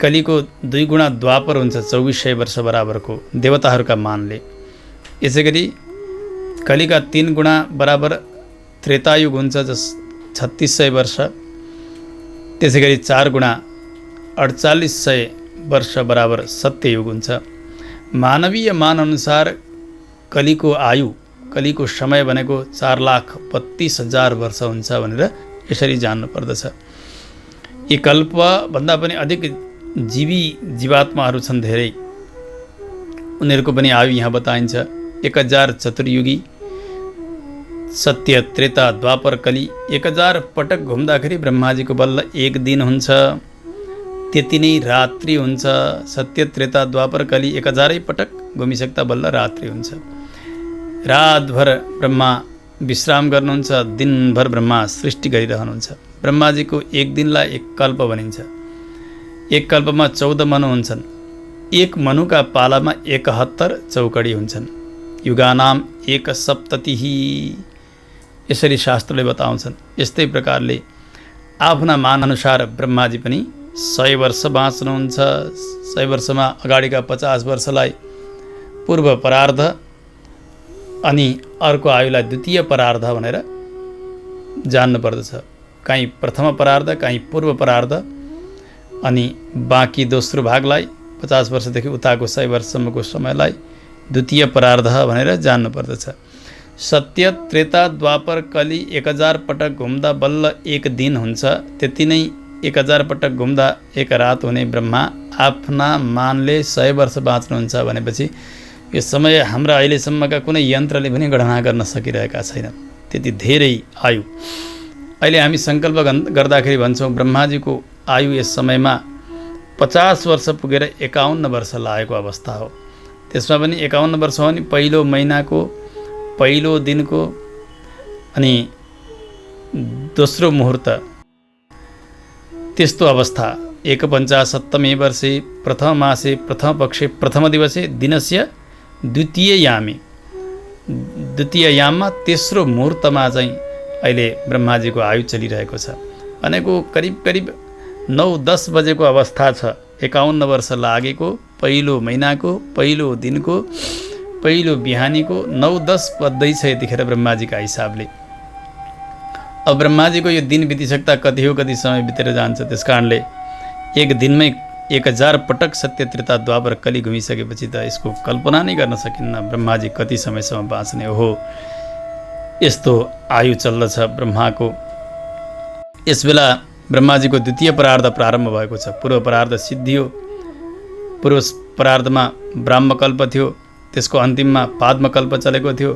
S2: कलीको 2 गुणा द्वापर हुन्छ, 2400 वर्ष बराबरको देवताहरूका मानले। यसै गरी कलीका 3 गुणा बराबर त्रेतायुग हुन्छ, 3600 वर्ष। त्यसै गरी 4 गुणा 4800 वर्ष बराबर सत्ययुग हुन्छ। मानवीय मान अनुसार कलीको आयु, कलीको समय भनेको 4,32,000 वर्ष हुन्छ भनेर यसरी जान्नु पर्दछ। यी कल्पभन्दा पनि अधिक जीवात्माहरू छन् धेरै, उनीहरूको पनि आयु यहाँ बताइन्छ। 1000 चतुर्युगी, सत्य, त्रेता, द्वापर, कली 1000 पटक घुम्दाखेरि ब्रह्माजीको बल्ल 1 दिन हुन्छ, त्यति नै रात्रि हुन्छ। सत्य, त्रेता, द्वापर, कली 1000 पटक घुमिसक्दा बल्ल रात्रि हुन्छ। रातभर ब्रह्मा विश्राम गर्नुहुन्छ, दिनभर ब्रह्मा सृष्टि गरिरहनुहुन्छ। ब्रह्माजीको 1 दिनलाई 1 कल्प भनिन्छ। 1 कल्पमा 14 मनु हुन्छन्। 1 मनुका पालामा 71 चौकडी हुन्छन्। युगानाम 1 सप्ततिः यसरी शास्त्रले बताउँछन्। यस्तै प्रकारले आफ्ना मान अनुसार ब्रह्माजी पनि 100 वर्ष बाँच्नुहुन्छ। 100 वर्षमा अगाडिका 50 वर्षलाई पूर्व परार्ध अनि अर्को आयुलाई द्वितीय परार्ध भनेर जान्नु पर्दछ। कहीँ प्रथम परार्ध, कहीँ पूर्व परार्ध, अनि बाँकी दोस्रो भागलाई 50 वर्षदेखि उताको 100 वर्षसम्मको समयलाई द्वितीय परार्ध भनेर जान्नु पर्दछ। सत्य, त्रेता, द्वापर, कली 1000 पटक घुम्दा बल्ल 1 दिन हुन्छ, त्यति नै 1000 पटक घुम्दा 1 रात हुने ब्रह्मा आफ्ना मानले 100 वर्ष बाँच्नुहुन्छ भनेपछि यो समय हाम्रा अहिलेसम्मका कुनै यन्त्रले पनि गणना गर्न सकिरहेका छैनन्, त्यति धेरै आयु। अहिले हामी सङ्कल्प गर्दाखेरि भन्छौँ ब्रह्माजीको आयु यस समयमा 50 वर्ष पुगेर 51 वर्ष लागेको अवस्था हो। त्यसमा पनि 51 वर्ष हो भने पहिलो महिनाको पहिलो दिनको अनि दोस्रो मुहुर्त त्यस्तो अवस्था। 1,50 वर्षे प्रथम मासे प्रथम पक्षे प्रथम दिवसे दिनस्य द्वितीय यामे, द्वितीय याममा तेस्रो मुहुर्तमा चाहिँ अहिले ब्रह्माजीको आयु चलिरहेको छ भनेको करिब 9-10 बजेको अवस्था छ। 51 वर्ष लागेको पहिलो महिनाको पहिलो दिनको पहिलो बिहानीको 9-10 बज्दैछ यतिखेर ब्रह्माजीका हिसाबले। अब ब्रह्माजीको यो दिन बितिसक्दा कति हो कति समय बितेर जान्छ। त्यस कारणले 1 दिनमै 1000 पटक सत्य, त्रेता, द्वापर, कली घुमिसकेपछि त यसको कल्पना नै गर्न सकिन्न ब्रह्माजी कति समयसम्म बाँच्ने हो। यस्तो आयु चल्दछ ब्रह्माको। यसबेला ब्रह्माजीको द्वितीय परार्ध प्रारम्भ भएको छ। पूर्व परार्ध सिद्धियो, पूर्व परार्धमा ब्राह्मकल्प थियो, त्यसको अन्तिममा पाद्मकल्प चलेको थियो।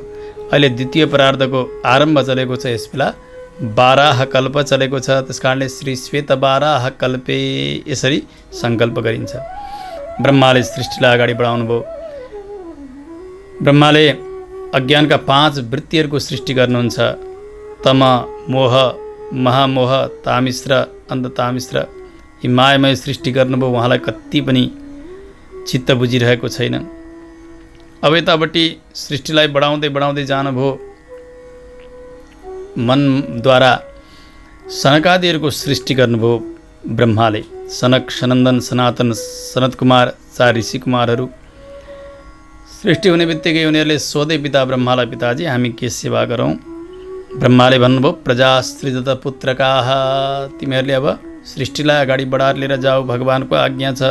S2: अहिले द्वितीय परार्धको आरम्भ चलेको छ। यसबेला बाराह कल्प चलेको छ। त्यस कारणले श्री श्वेत बाराह कल्पे यसरी सङ्कल्प गरिन्छ। ब्रह्माले सृष्टिलाई अगाडि बढाउनु भयो। ब्रह्माले अज्ञानका 5 वृत्तिहरूको सृष्टि गर्नुहुन्छ। तम, मोह, महामोह, तामिश्र, अन्धतामिश्र यी मायामय सृष्टि गर्नुभयो। उहाँलाई कति पनि चित्त बुझिरहेको छैन। अब यतापट्टि सृष्टिलाई बढाउँदै बढाउँदै जानुभयो। मनद्वारा सनकादिहरूको सृष्टि गर्नुभयो ब्रह्माले। सनक, सनन्दन, सनातन, सनत कुमार 4 ऋषि कुमारहरू सृष्टि हुने बित्तिकै उनीहरूले सोधे पिता ब्रह्मालाई, पिताजी हामी के सेवा गरौँ? ब्रह्माले भन्नुभयो प्रजा सृजत पुत्रकाः, तिमीहरूले अब सृष्टिलाई अगाडि बढाएर लिएर जाऊ, भगवानको आज्ञा छ।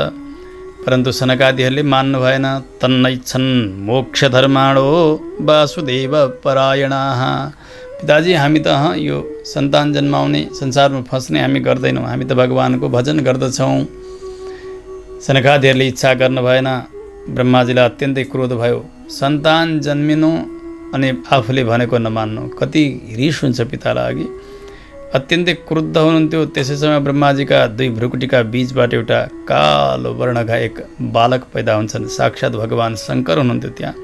S2: परन्तु सनकादिहरूले मान्नु भएन। तन्नैच्छन् मोक्ष धर्माणो वासुदेव परायणाः। पिताजी हामी त यो सन्तान जन्माउने संसारमा फस्ने हामी गर्दैनौँ, हामी त भगवानको भजन गर्दछौँ। सनकादिहरूले इच्छा गर्नु भएन। ब्रह्माजीलाई अत्यन्तै क्रोध भयो। सन्तान जन्मिनु अनि आफूले भनेको नमान्नु, कति रिस हुन्छ पितालाई। अघि अत्यन्तै क्रुद्ध हुनुहुन्थ्यो। त्यसै समय ब्रह्माजीका दुई भ्रुकुटीका बीचबाट एउटा कालो वर्णका एक बालक पैदा हुन्छन्। साक्षात् भगवान् शङ्कर हुनुहुन्थ्यो त्यहाँ।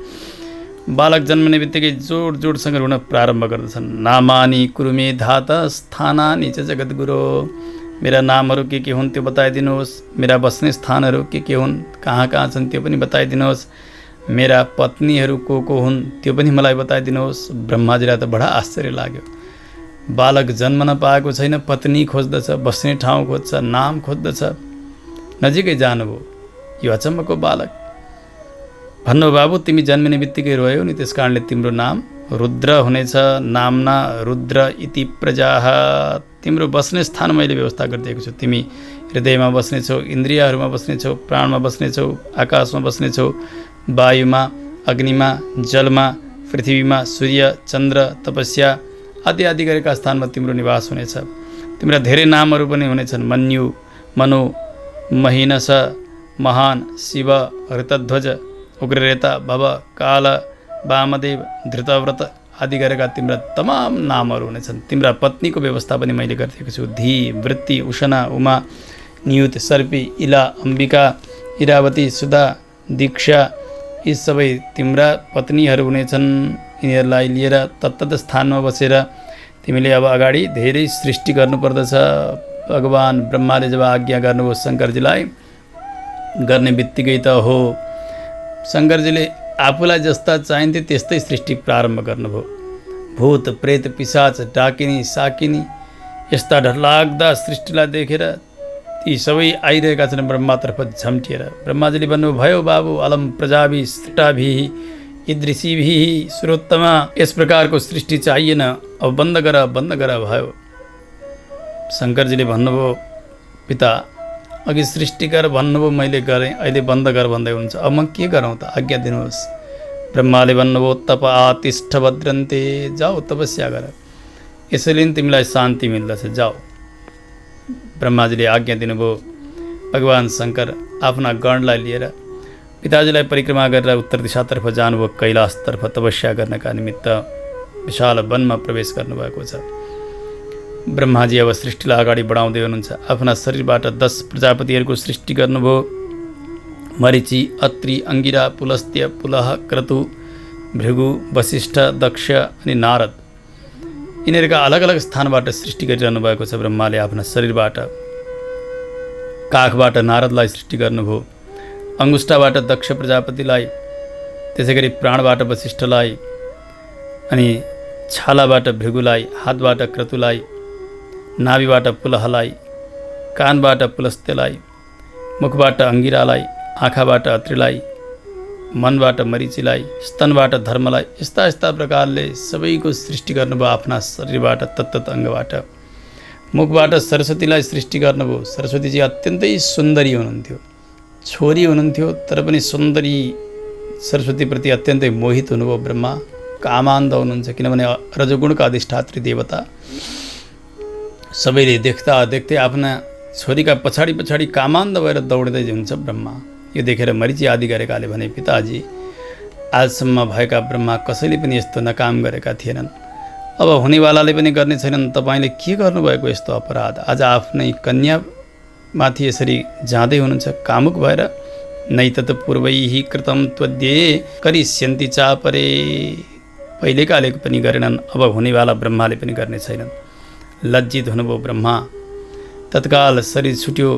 S2: बालक जन्मने बित्तिकै जोड जोडसँग रुन प्रारम्भ गर्दछन्। नामानी कुरुमे धात स्थानानि च जगद्गुरो। मेरा नामहरू के हुन् त्यो बताइदिनुहोस्। मेरा बस्ने स्थानहरू के हुन्, कहाँ कहाँ छन् त्यो पनि बताइदिनुहोस्। मेरा पत्नीहरू को हुन् त्यो पनि मलाई बताइदिनुहोस्। ब्रह्माजीलाई त बडा आश्चर्य लाग्यो। बालक जन्म नपाएको छैन, पत्नी खोज्दछ, बस्ने ठाउँ खोज्छ, नाम खोज्दछ। नजिकै जानुभयो यो अचम्मको बालक। भन्नु बाबु तिमी जन्मिने बित्तिकै रोयौ नि, त्यस कारणले तिम्रो नाम रुद्र हुनेछ। नामना रुद्र इति प्रजाः। तिम्रो बस्ने स्थान मैले व्यवस्था गरिदिएको छु। तिमी हृदयमा बस्नेछौ, इन्द्रियहरूमा बस्नेछौ, प्राणमा बस्नेछौ, आकाशमा बस्नेछौ, वायुमा, अग्निमा, जलमा, पृथ्वीमा, सूर्य, चन्द्र, तपस्या आदि आदि गरेका स्थानमा तिम्रो निवास हुनेछ। तिम्रा धेरै नामहरू पनि हुनेछन्। मन्यु, मनु, महिनस, महान, शिव, ऋतध्वज, उग्ररेता, भव, काल, वामदेव, धृतव्रत आदि गरेका तिम्रा तमाम नामहरू हुनेछन्। तिम्रा पत्नीको व्यवस्था पनि मैले गरिदिएको छु। धी, वृत्ति, उषना, उमा, नियुत, सर्पी, इला, अम्बिका, इरावती, सुधा, दीक्षा यी सबै तिम्रा पत्नीहरू हुनेछन्। यिनीहरूलाई लिएर तत्तत स्थानमा बसेर तिमीले अब अगाडि धेरै सृष्टि गर्नुपर्दछ। भगवान् ब्रह्माले जब आज्ञा गर्नुभयो शङ्करजीलाई, गर्ने बित्तिकै त हो शङ्करजीले आफूलाई जस्ता चाहिन्थे त्यस्तै सृष्टि प्रारम्भ गर्नुभयो। भूत, प्रेत, पिशाच, डाकिनी, साकिनी यस्ता डरलाग्दा सृष्टिलाई देखेर ती सबै आइरहेका छन् ब्रह्मातर्फ झम्टिएर। ब्रह्माजीले भन्नुभयो, भयो बाबु अलम प्रजाभि सृष्टाभि ईदृशीभि सुरोत्तमा। यस प्रकारको सृष्टि चाहिएन, अब बन्द गर भयो। शङ्करजीले भन्नुभयो, पिता अघि सृष्टि गर भन्नुभयो, मैले गरेँ, अहिले बन्द गर भन्दै हुन्छ, अब म के गरौँ त, आज्ञा दिनुहोस्। ब्रह्माले भन्नुभयो, तप आतिष्ठ भद्रन्ते, जाऊ तपस्या गर, यसैले नि तिमीलाई शान्ति मिल्दछ, जाऊ। ब्रह्माजीले आज्ञा दिनुभयो। भगवान् शङ्कर आफ्ना गणलाई लिएर पिताजीलाई परिक्रमा गरेर उत्तर दिशातर्फ जानुभयो। कैलाशतर्फ तपस्या गर्नका निमित्त विशाल वनमा प्रवेश गर्नुभएको छ। ब्रह्माजी अब सृष्टिलाई अगाडि बढाउँदै हुनुहुन्छ। आफ्ना शरीरबाट 10 प्रजापतिहरूको सृष्टि गर्नुभयो। मरिचि, अत्रि, अंगिरा, पुलस्त्य, पुलह, क्रतु, भृगु, वशिष्ठ, दक्ष अनि नारद यिनीहरूका अलग अलग स्थानबाट सृष्टि गरिरहनु भएको छ। ब्रह्माले आफ्ना शरीरबाट काखबाट नारदलाई सृष्टि गर्नुभयो। अंगुष्ठाबाट दक्ष प्रजापतिलाई, त्यसै गरी प्राणबाट वशिष्ठलाई, अनि छालाबाट भृगुलाई, हातबाट क्रतुलाई, नाभिबाट पुलहलाई, कानबाट पुलस्त्यलाई, मुखबाट अंगिरालाई, आँखाबाट अत्रिलाई, मनबाट मरिचिलाई, स्तनबाट धर्मलाई, यस्ता यस्ता प्रकारले सबैको सृष्टि गर्नुभयो आफ्ना शरीरबाट तत्तत अङ्गबाट। मुखबाट सरस्वतीलाई सृष्टि गर्नुभयो। सरस्वतीजी अत्यन्तै सुन्दरी हुनुहुन्थ्यो, छोरी हुनुहुन्थ्यो, तर पनि सुन्दरी सरस्वतीप्रति अत्यन्तै मोहित हुनुभयो ब्रह्मा। कामान्ध हुनुहुन्छ, किनभने रजोगुणका अधिष्ठात्री देवता। सबैले देख्दा देख्दै आफ्ना छोरीका पछाडि पछाडि कामान्ध भएर दौड्दै हुन्छ ब्रह्मा। यो देखेर मरिची आदि गरेकाले भने, पिताजी आजसम्म भएका ब्रह्मा कसैले पनि यस्तो नकाम गरेका थिएनन्, अब हुनेवालाले पनि गर्ने छैनन्, तपाईँले के गर्नुभएको यस्तो अपराध? आज आफ्नै कन्यामाथि यसरी जाँदै हुनुहुन्छ कामुक भएर। नैतत पूर्वैः कृतं त्वद्ये करिष्यन्ति चापरे। पहिलेकाले पनि गरेनन्, अब हुनेवाला ब्रह्माले पनि गर्ने छैनन्। लज्जित हुनुभयो ब्रह्मा। तत्काल शरीर छुट्यो।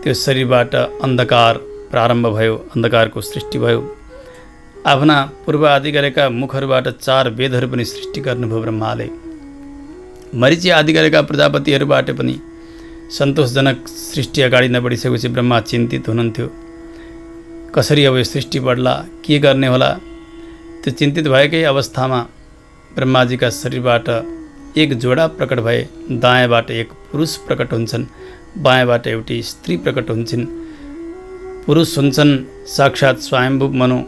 S2: त्यो शरीरबाट अन्धकार प्रारम्भ भयो, अन्धकारको सृष्टि भयो। आफ्ना पूर्व आदि गरेका मुखहरूबाट 4 वेदहरू पनि सृष्टि गर्नुभयो ब्रह्माले। मरिची आदि गरेका प्रजापतिहरूबाट पनि सन्तोषजनक सृष्टि अगाडि नबढिसकेपछि ब्रह्मा चिन्तित हुनुहुन्थ्यो। कसरी अब यो सृष्टि बढ्ला, के गर्ने होला? त्यो चिन्तित भएकै अवस्थामा ब्रह्माजीका शरीरबाट एक जोडा प्रकट भए। दायाँबाट एक पुरुष प्रकट हुन्छन्, बायाँबाट एउटी स्त्री प्रकट हुन्छन्। पुरुष हुन्छन् साक्षात् स्वयम्भू मनु,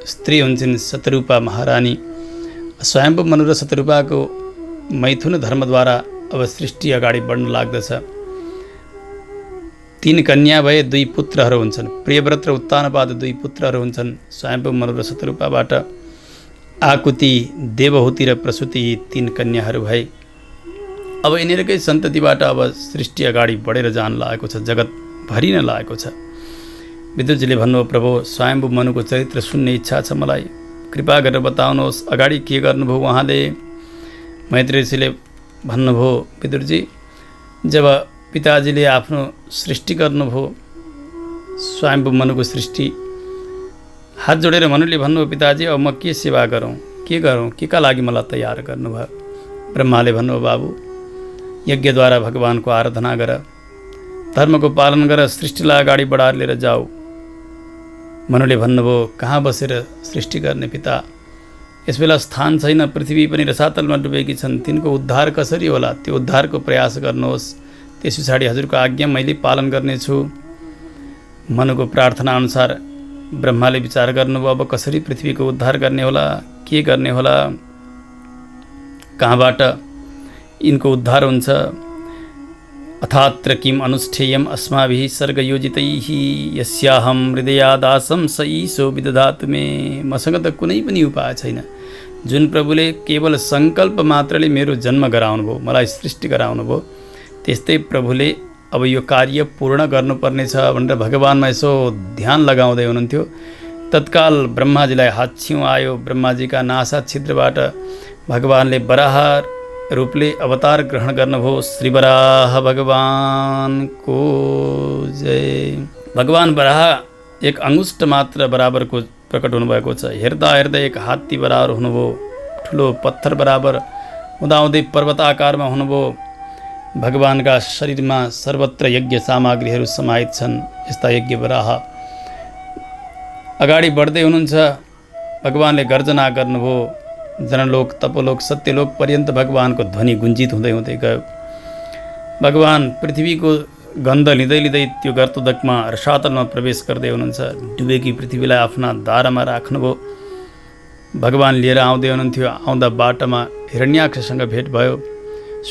S2: स्त्री हुन्छन् शतरूपा महारानी। स्वयम्भू मनु र शतरूपाको मैथुन धर्मद्वारा अब सृष्टि अगाडि बढ्न लाग्दछ। 3 कन्या भए 2 पुत्रहरू हुन्छन्। प्रियव्रत र उत्तानपाद 2 पुत्रहरू हुन्छन् स्वयम्भू मनु र शतरूपाबाट। आकुति, देवहुति र प्रसूति 3 कन्याहरू भए। अब यिनीहरूकै सन्ततिबाट अब सृष्टि अगाडि बढेर जान लागेको छ, जगत भरिन लागेको छ। विदुरजीले भन्नुभयो, प्रभु स्वयम्भू मनुको चरित्र सुन्ने इच्छा छ मलाई, कृपा गरेर बताउनुहोस् अगाडि के गर्नुभयो उहाँले। मैत्रेय ऋषिले भन्नुभयो, विदुरजी जब पिताजीले आफ्नो सृष्टि गर्नुभयो, स्वयम्भू मनुको सृष्टि, हात जोडेर मनुले भन्नुभयो, पिताजी अब म के सेवा गरौँ, के गरौँ, के का लागि मलाई तयार गर्नुभयो। ब्रह्माले भन्नुभयो, बाबु यज्ञद्वारा भगवानको आराधना गर, धर्मको पालन गर, सृष्टिलाई अगाडि बढाएर लिएर जाऊ। मनुले भन्नुभयो, कहाँ बसेर सृष्टि गर्ने पिता, यसबेला स्थान छैन, पृथ्वी पनि रसातलमा डुबेकी छन्, तिनको उद्धार कसरी होला, त्यो उद्धारको प्रयास गर्नुहोस्, त्यस पछाडि हजुरको आज्ञा मैले पालन गर्नेछु। मनुको प्रार्थना अनुसार ब्रह्माले विचार गर्नुभयो, अब कसरी पृथ्वीको उद्धार गर्ने होला, के गर्ने होला, कहाँबाट यिनको उद्धार हुन्छ। अथात्र किम अनुष्ठेयम अस्माभिः सर्गयोजितैः यस्याहं हृदयादासं स ईशो विदधातु मे। मसँग त कुनै पनि उपाय छैन, जुन प्रभुले केवल सङ्कल्प मात्रले मेरो जन्म गराउनु भयो, मलाई सृष्टि गराउनु भयो, त्यस्तै प्रभुले अब यो कार्य पूर्ण गर्नुपर्नेछ भनेर भगवानमा यसो ध्यान लगाउँदै हुनुहुन्थ्यो। तत्काल ब्रह्माजीलाई हाच्छिउँ आयो। ब्रह्माजीका नासा छिद्रबाट भगवानले वराह रूपले अवतार ग्रहण गर्नुभयो। श्री वराह भगवानको जय। भगवान वराह 1 अंगुष्ठ मात्र बराबरको प्रकट हुनुभएको छ। हेर्दा हेर्दा 1 हात्ती बराबर हुनुभयो, ठुलो पत्थर बराबर हुँदाहुँदै पर्वताकारमा हुनुभयो। भगवानका शरीरमा सर्वत्र यज्ञ सामग्रीहरू समाहित छन्। यस्ता यज्ञ वराह अगाडि बढ्दै हुनुहुन्छ। भगवानले गर्जना गर्नुभयो। जनलोक, तपोलोक, सत्यलोक पर्यन्त भगवानको ध्वनि गुञ्जित हुँदै हुँदै गयो। भगवान पृथ्वीको गन्ध लिँदै लिँदै त्यो गर्तोदकमा रसातलमा प्रवेश गर्दै हुनुहुन्छ। डुबेकी पृथ्वीलाई आफ्ना दारामा राख्नुभयो। भगवान लिएर आउँदै हुनुहुन्थ्यो। आउँदा बाटोमा हिरण्याक्षसँग भेट भयो।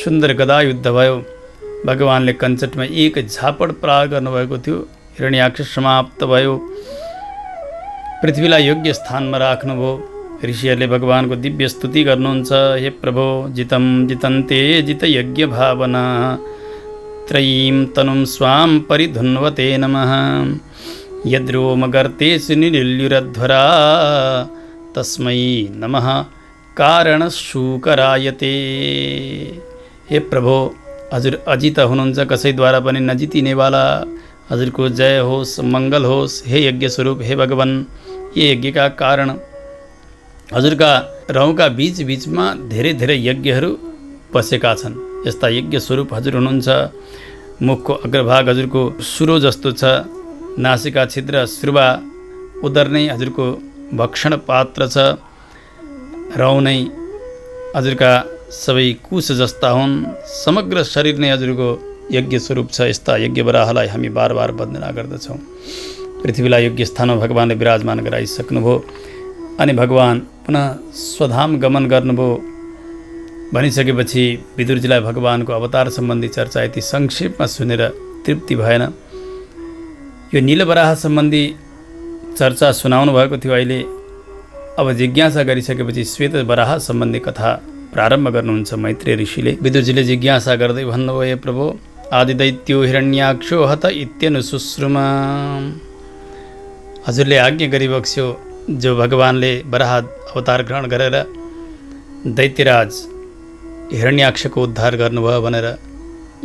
S2: सुन्दर गदा युद्ध भयो। भगवानले कञ्चटमा 1 झापड प्रहार गर्नुभएको थियो। हिरण्याक्ष समाप्त भयो। पृथ्वीलाई योग्य स्थानमा राख्नुभयो। ऋषिहरूले भगवानको दिव्य स्तुति गर्नुहुन्छ। हे प्रभो, जितं जितन्ते जित यज्ञ भावना त्रयीं तनुं स्वां परिधुन्वते नमः। यद्रोमगर्ते सुनिलिल्युरध्वरा तस्मै नमः कारणशूकरायते। हे प्रभो, हजुर अजित हुनुहुन्छ, कसैद्वारा पनि नजितिनेवाला। हजुरको जय होस्, मङ्गल होस्। हे यज्ञ स्वरूप, हे भगवान, ये यज्ञका कारण हजुरका रौँका बीच बीचमा धेरै धेरै यज्ञहरू बसेका छन्। यस्ता यज्ञ स्वरूप हजुर हुनुहुन्छ। मुखको अग्रभाग हजुरको सुरो जस्तो छ। नासिका छिद्र श्रुवा उदर नै हजुरको भक्षण पात्र छ। रौँ नै हजुरका सबै कुश जस्ता हुन्। समग्र शरीर नै हजुरको यज्ञ स्वरूप छ। यस्ता यज्ञ वराहलाई हामी बार बार वन्दना गर्दछौँ। पृथ्वीलाई योग्य स्थानमा भगवानले विराजमान गराइसक्नुभयो। अनि भगवान पुनः स्वधाम गमन गर्नुभयो। भनिसकेपछि विदुरजीलाई भगवानको अवतार सम्बन्धी चर्चा यति संक्षेपमा सुनेर तृप्ति भएन। यो नीलवराह सम्बन्धी चर्चा सुनाउनु भएको थियो। अहिले अब जिज्ञासा गरिसकेपछि श्वेत वराह सम्बन्धी कथा प्रारम्भ गर्नुहुन्छ मैत्रेय ऋषिले। विदुरजीले जिज्ञासा गर्दै भन्नुभयो, हे प्रभु, आदिदैत्यो हिरण्याक्षो हत इत्यनुशुश्रुमा। हजुरले आज्ञा गरिबक्स्यो, जो भगवानले वराह अवतार ग्रहण गरेर दैत्यराज हिरण्याक्षको उद्धार गर्नुभयो भनेर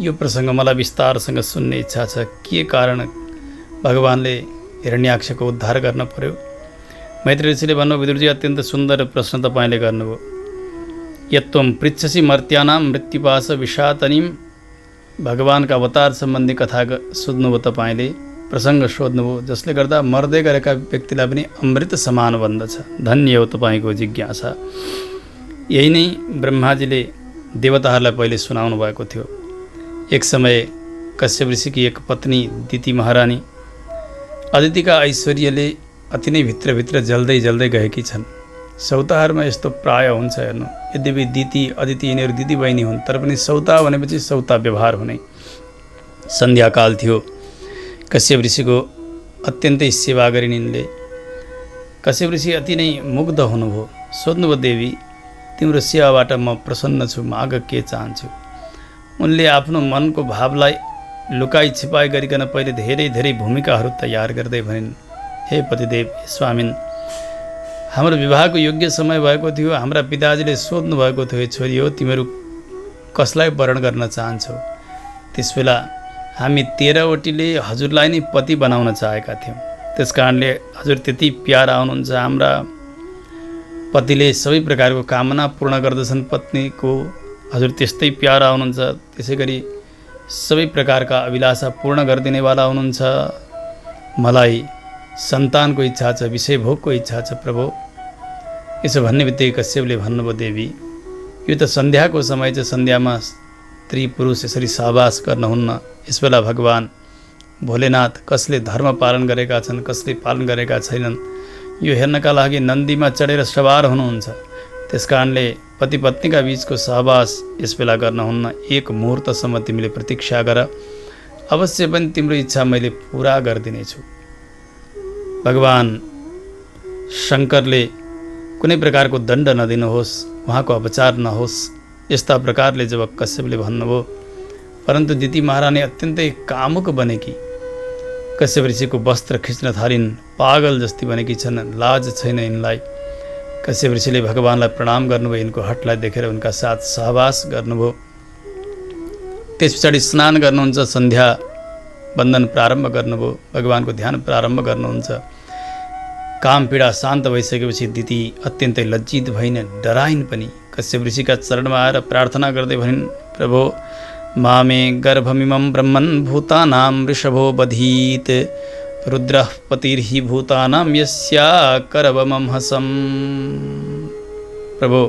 S2: यो प्रसङ्ग मलाई विस्तारसँग सुन्ने इच्छा छ। के कारण भगवानले हिरण्याक्षको उद्धार गर्न पर्यो? मैत्रेय ऋषिले भन्नु, विदुरजी अत्यन्त सुन्दर प्रश्न तपाईँले गर्नुभयो। यत्त्वं पृच्छसि मर्त्यानां मृत्युपाश विषातनीम। भगवानका अवतार सम्बन्धी कथा सोध्नुभयो तपाईँले, प्रसङ्ग सोध्नुभयो, जसले गर्दा मर्दै गरेका व्यक्तिलाई पनि अमृत समान बन्दछ। धन्य हो तपाईँको जिज्ञासा। यही नै ब्रह्माजीले देवताहरूलाई पहिले सुनाउनु भएको थियो। एक समय कश्यप ऋषिकी एक पत्नी दिति महारानी अदितिका ऐश्वर्यले अति नै भित्रभित्र जल्दै जल्दै गएकी छन्। सौताहरूमा यस्तो प्राय हुन्छ हेर्नु, यद्यपि दिति अदिति यिनीहरू दिदी बहिनी हुन्, तर पनि सौता भनेपछि सौता व्यवहार हुने। सन्ध्याकाल थियो, कश्यप ऋषिको अत्यन्तै सेवा गरिन् यिनले। कश्यप ऋषि अति नै मुग्ध हुनुभयो। सोध्नुभयो, देवी तिम्रो सेवाबाट म प्रसन्न छु, माग के चाहन्छु। उनले आफ्नो मनको भावलाई लुकाई छिपाई गरिकन पहिले धेरै धेरै भूमिकाहरू तयार गर्दै भनिन्, हे पतिदेव, स्वामिन, हाम्रो विवाहको योग्य समय भएको थियो। हाम्रा पिताजीले सोध्नु भएको थियो, छोरी हो तिमीहरू कसलाई वरण गर्न चाहन्छौ। त्यसबेला हामी 13वटीले हजुरलाई नै पति बनाउन चाहेका थियौँ। त्यस कारणले हजुर त्यति प्यारा हुनुहुन्छ। हाम्रा पतिले सबै प्रकारको कामना पूर्ण गर्दछन् पत्नीको, हजुर त्यस्तै प्यारा हुनुहुन्छ। त्यसै गरी सबै प्रकारका अभिलाषा पूर्ण गरिदिनेवाला हुनुहुन्छ। मलाई सन्तानको इच्छा छ, विषय भोगको इच्छा छ प्रभु। यसो भन्ने बित्तिकै कश्यपले भन्नुभयो, देवी यो त सन्ध्याको समय छ, सन्ध्यामा स्त्री पुरुष यसरी सहवास गर्नुहुन्न। यसबेला भगवान भोलेनाथ कसले धर्म पालन गरेका छन्, कसले पालन गरेका छैनन्, यो हेर्नका लागि नन्दीमा चढेर सवार हुनुहुन्छ। त्यस कारणले पति पत्नीका बीचको सहवास यसबेला गर्नुहुन्न। एक मुहुर्तसम्म तिमीले प्रतीक्षा गर, अवश्य पनि तिम्रो इच्छा मैले पुरा गरिदिनेछु। भगवान शङ्करले कुनै प्रकारको दण्ड नदिनुहोस्, उहाँको अपचार नहोस्, यस्ता प्रकारले जब कश्यपले भन्नुभयो। परन्तु दिति महारानी अत्यन्तै कामुक बनेकी कश्यप ऋषिको वस्त्र खिच्न थालिन्। पागल जस्ती बनेकी छन्, लाज छैन यिनलाई। कश्यप ऋषिले भगवानलाई प्रणाम गर्नुभयो, यिनको हठलाई देखेर उनका साथ सहवास गर्नुभयो। त्यस पछाडि स्नान गर्नुहुन्छ, सन्ध्या वन्दन प्रारम्भ गर्नुभयो, भगवानको ध्यान प्रारम्भ गर्नुहुन्छ। काम पीडा शान्त भइसकेपछि दिति अत्यन्तै लज्जित भइन्, डराइन् पनि। कश्यप ऋषिका चरणमा आएर प्रार्थना गर्दै भनिन्, प्रभो मामे गर्भमिमं ब्रह्मन् भूतानां वृषभो बधीत् रुद्रः पतिर्हि भूतानां यस्या करवमंहसम्। प्रभु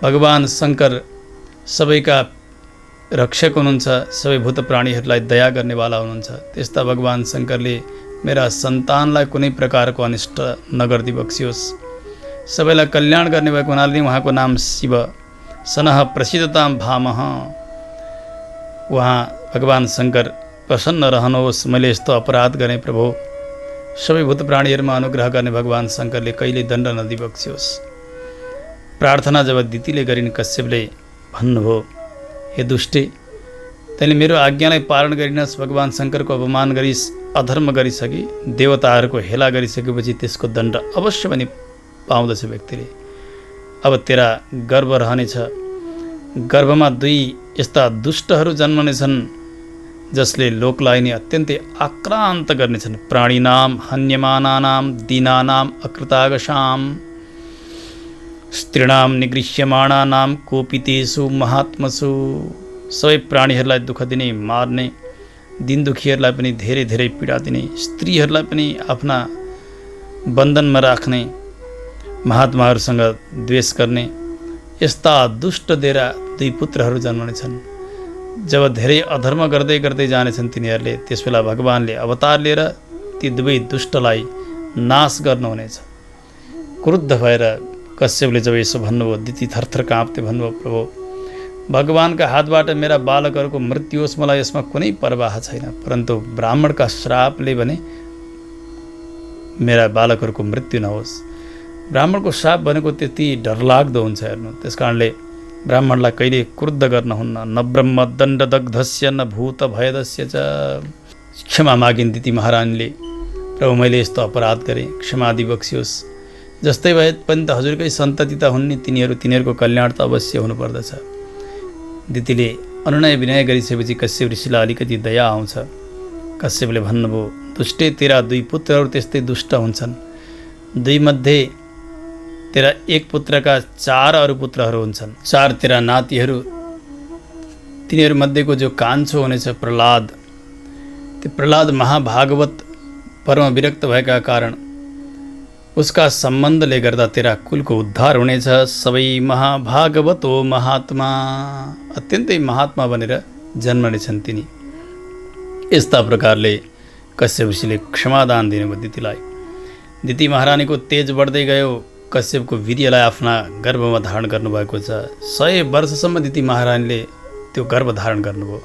S2: भगवान शङ्कर सबैका रक्षक हुनुहुन्छ, सबै भूत प्राणीहरूलाई दया गर्नेवाला हुनुहुन्छ। त्यस्ता भगवान शङ्करले मेरा सन्तानलाई कुनै प्रकारको अनिष्ट नगर्दी बक्सियोस्। सबैलाई कल्याण गर्ने भएको हुनाले उहाँको नाम शिव। सनः प्रसिद्धतां भामह। उहाँ भगवान शङ्कर प्रसन्न रहनुहोस्, मैले यस्तो अपराध गरेँ प्रभु। सबै भूत प्राणीहरूमा अनुग्रह गर्ने भगवान शङ्करले कहिले दण्ड नदी बक्सियोस्। प्रार्थना जब दितिले गरिन्, कश्यपले भन्नुभयो, हे दुष्टे, तैँले मेरो आज्ञालाई पालन गरिनस्, भगवान शङ्करको अपमान गरिस्, अधर्म गरिसके, देवताहरूको हेला गरिसकेपछि त्यसको दण्ड अवश्य पनि पाउँदछ व्यक्तिले। अब तेरा गर्भ रहनेछ, गर्भमा 2 यस्ता दुष्टहरू जन्मनेछन् जसले लोकलाई नै अत्यन्तै आक्रान्त गर्नेछन्। प्राणीनाम हन्यमानानां दीनानां अकृतागशाम स्त्रीणाम निगृह्यमाणानां कोपितेषु महात्मसु। सबै प्राणीहरूलाई दुःख दिने, मार्ने, दिन दुखीहरूलाई पनि धेरै धेरै पीडा दिने, स्त्रीहरूलाई पनि आफ्ना बन्धनमा राख्ने, महात्माहरूसँग द्वेष गर्ने, यस्ता दुष्ट 2 पुत्रहरू जन्मनेछन्। जब धेरै अधर्म गर्दै गर्दै जानेछन् तिनीहरूले, त्यसबेला भगवानले अवतार लिएर ती 2 दुष्टलाई नाश गर्नुहुनेछ। क्रुद्ध भएर कश्यपले जब यसो भन्नुभयो, दिति थरथर काँप्दै भन्नुभयो, प्रभु भगवानका हातबाट मेरा बालकहरूको मृत्यु होस्, मलाई यसमा कुनै परवाह छैन, परन्तु ब्राह्मणका श्रापले भने मेरा बालकहरूको मृत्यु नहोस्। ब्राह्मणको श्राप भनेको त्यति डरलाग्दो हुन्छ हेर्नु। त्यस कारणले ब्राह्मणलाई कहिले क्रुद्ध गर्नुहुन्न। न ब्रह्म दण्डदग्धस्य न भूत भयदस्य च। क्षमा मागिन् दिति महारानीले, प्रभु मैले यस्तो अपराध गरेँ, क्षमा दि बक्सियोस्। जस्तै भए पनि त हजुरकै सन्तति त हुन् नि, तिनीहरूको कल्याण त अवश्य हुनुपर्दछ। दितिले अनुनय विनय गरिसकेपछि कश्यप ऋषिलाई अलिकति दया आउँछ। कश्यपले भन्नुभयो, दुष्टे तेरा 2 पुत्रहरू त्यस्तै दुष्ट हुन्छन्। 2 मध्ये तेरा 1 पुत्रका 4 अरू पुत्रहरू हुन्छन्। 4 तेरा नातिहरू, तिनीहरू मध्येको जो कान्छो हुनेछ प्रहलाद, त्यो प्रहलाद महाभागवत परम विरक्त भएका कारण उसका सम्बन्धले गर्दा तेरा कुलको उद्धार हुनेछ। सबै महाभागवतो महात्मा, अत्यन्तै महात्मा बनेर जन्मनेछन् तिनी। यस्ता प्रकारले कश्यप ऋषिले क्षमादान दिनुभयो दितिलाई। दिति महारानीको तेज बढ्दै गयो। कश्यपको वीर्यलाई आफ्ना गर्भमा धारण गर्नुभएको छ। 100 वर्षसम्म दिति महारानीले त्यो गर्भ धारण गर्नुभयो।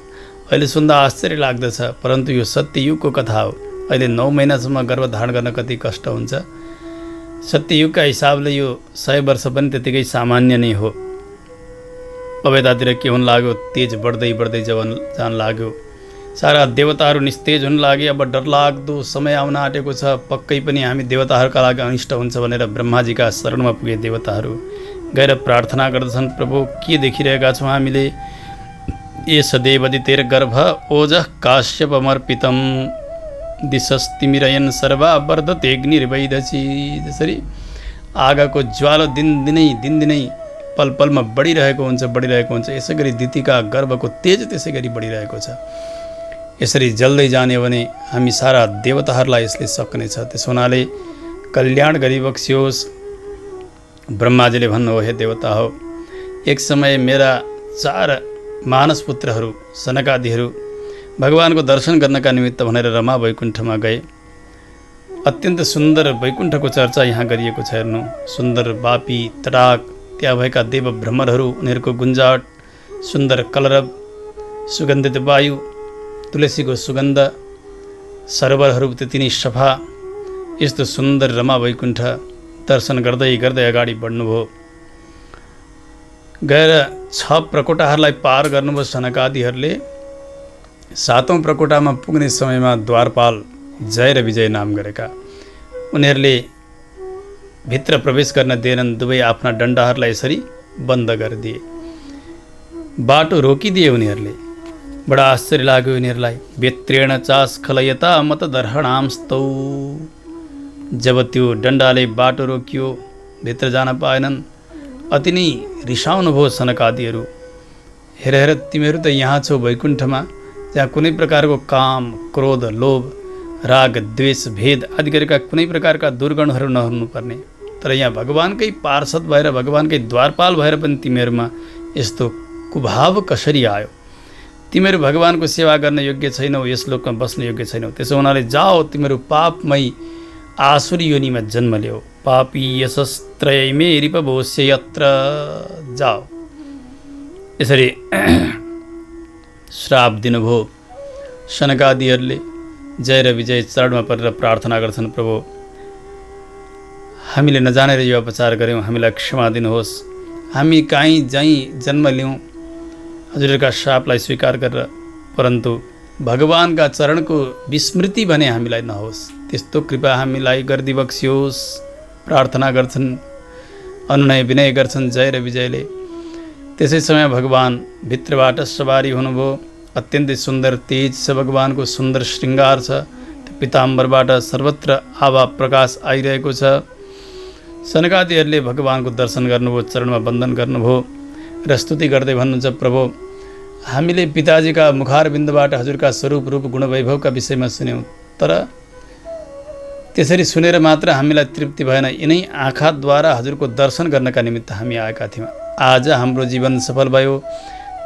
S2: अहिले सुन्दा आश्चर्य लाग्दछ, परन्तु यो सत्ययुगको कथा हो। अहिले 9 महिनासम्म गर्भ धारण गर्न कति कष्ट हुन्छ। सत्ययुगका हिसाबले यो 100 वर्ष पनि त्यतिकै सामान्य नै हो। अब यतातिर के हुन लाग्यो, तेज बढ्दै बढ्दै जान लाग्यो। सारा देवताहरू निस्तेज हुन लागे। अब डरलाग्दो समय आउन आँटेको छ। पक्कै पनि हामी देवताहरूका लागि अनिष्ट हुन्छ भनेर ब्रह्माजीका शरणमा पुगे देवताहरू गएर प्रार्थना गर्दछन्, प्रभु के देखिरहेका छौँ हामीले? एष देवदितेर गर्भ ओजः काश्यपमर्पितम दिशस्तिमिरयन् सर्वा वर्धते अग्निर्वैदसी। जसरी आगोको ज्वालो दिनदिनै पल पलमा बढिरहेको हुन्छ। यसै गरी दितिका गर्भको तेज त्यसै गरी बढिरहेको छ। यसरी जल्दै जाने भने हामी सारा देवताहरूलाई यसले सक्नेछ। त्यसो हुनाले कल्याण गरिबक्सियोस्। ब्रह्माजीले भन्नु, हे देवता हो, एक समय मेरा 4 मानस पुत्रहरू सनकादिहरू भगवानको दर्शन गर्नका निमित्त भनेर रमा वैकुण्ठमा गए। अत्यन्त सुन्दर वैकुण्ठको चर्चा यहाँ गरिएको छ। हेर्नु, सुन्दर बापी तडाक, त्यहाँ भएका देव भ्रमरहरू, उनीहरूको गुन्जाट, सुन्दर कलरव, सुगन्धित वायु, तुलसीको सुगन्ध, सरोवरहरू त्यति नै सफा। यस्तो सुन्दर रमा वैकुण्ठ दर्शन गर्दै गर्दै अगाडि बढ्नुभयो। गएर 6 प्रकोटाहरूलाई पार गर्नुभयो सनकादिहरूले। 7औं प्रकोटामा पुग्ने समयमा द्वारपाल जय र विजय नाम गरेका उनीहरूले भित्र प्रवेश गर्न दिएनन्। दुवै आफ्ना डन्डाहरूलाई यसरी बन्द गरिदिए, बाटो रोकिदिए उनीहरूले। बडा आश्चर्य लाग्यो यिनीहरूलाई। व्यत्रेण चास्खलयता मतदर्हणांस्तौ। जब त्यो डन्डाले बाटो रोकियो, भित्र जान पाएनन्। अति नै रिसाउनु भयो सनकादिहरू। हेर हेर, तिमीहरू त यहाँ छौ वैकुण्ठमा, जहाँ कुनै प्रकारको काम, क्रोध, लोभ, राग, द्वेष, भेद आदि गरेका कुनै प्रकारका दुर्गुणहरू नहुनुपर्ने। तर यहाँ भगवानकै पार्षद भएर, भगवानकै द्वारपाल भएर पनि तिमीहरूमा यस्तो कुभाव कसरी आयो? तिमीहरू भगवानको सेवा गर्न योग्य छैनौ, यस लोकमा बस्न योग्य छैनौ। त्यसो हुनाले जाओ, तिमीहरू पापमय आसुरी योनिमा जन्म लियो। पापी यशस्त्रयमे रिपभोस्य यत्र। जाओ। यसरी श्राप दिनुभयो। सनकादिहरूले जय र विजय चरणमा परेर प्रार्थना गर्छन्, प्रभु हामीले नजानेर यो अपचार गऱ्यौँ, हामीलाई क्षमा दिनुहोस्। हामी कहीँ जाइ जन्म लियौँ हजुरका श्रापलाई स्वीकार गरेर, परन्तु भगवानका चरणको विस्मृति भने हामीलाई नहोस्। त्यस्तो कृपा हामीलाई गरिदिबक्सियोस्। प्रार्थना गर्छन्, अनुनय विनय गर्छन् जय र विजयले। त्यसै समय भगवान भित्रबाट सवारी हुनुभयो। अत्यन्तै सुन्दर तेज छ भगवानको, सुन्दर श्रृङ्गार छ। त्यो पिताम्बरबाट सर्वत्र आभा प्रकाश आइरहेको छ। सनकादिहरूले भगवानको दर्शन गर्नुभयो, चरणमा वन्दन गर्नुभयो र स्तुति गर्दै भन्नुहुन्छ, प्रभु हामीले पिताजीका मुखारबिन्दबाट हजुरका स्वरूप रूप गुणवैभवका विषयमा सुन्यौँ, तर त्यसरी सुनेर मात्र हामीलाई तृप्ति भएन। यिनै आँखाद्वारा हजुरको दर्शन गर्नका निमित्त हामी आएका थियौँ। आज हाम्रो जीवन सफल भयो।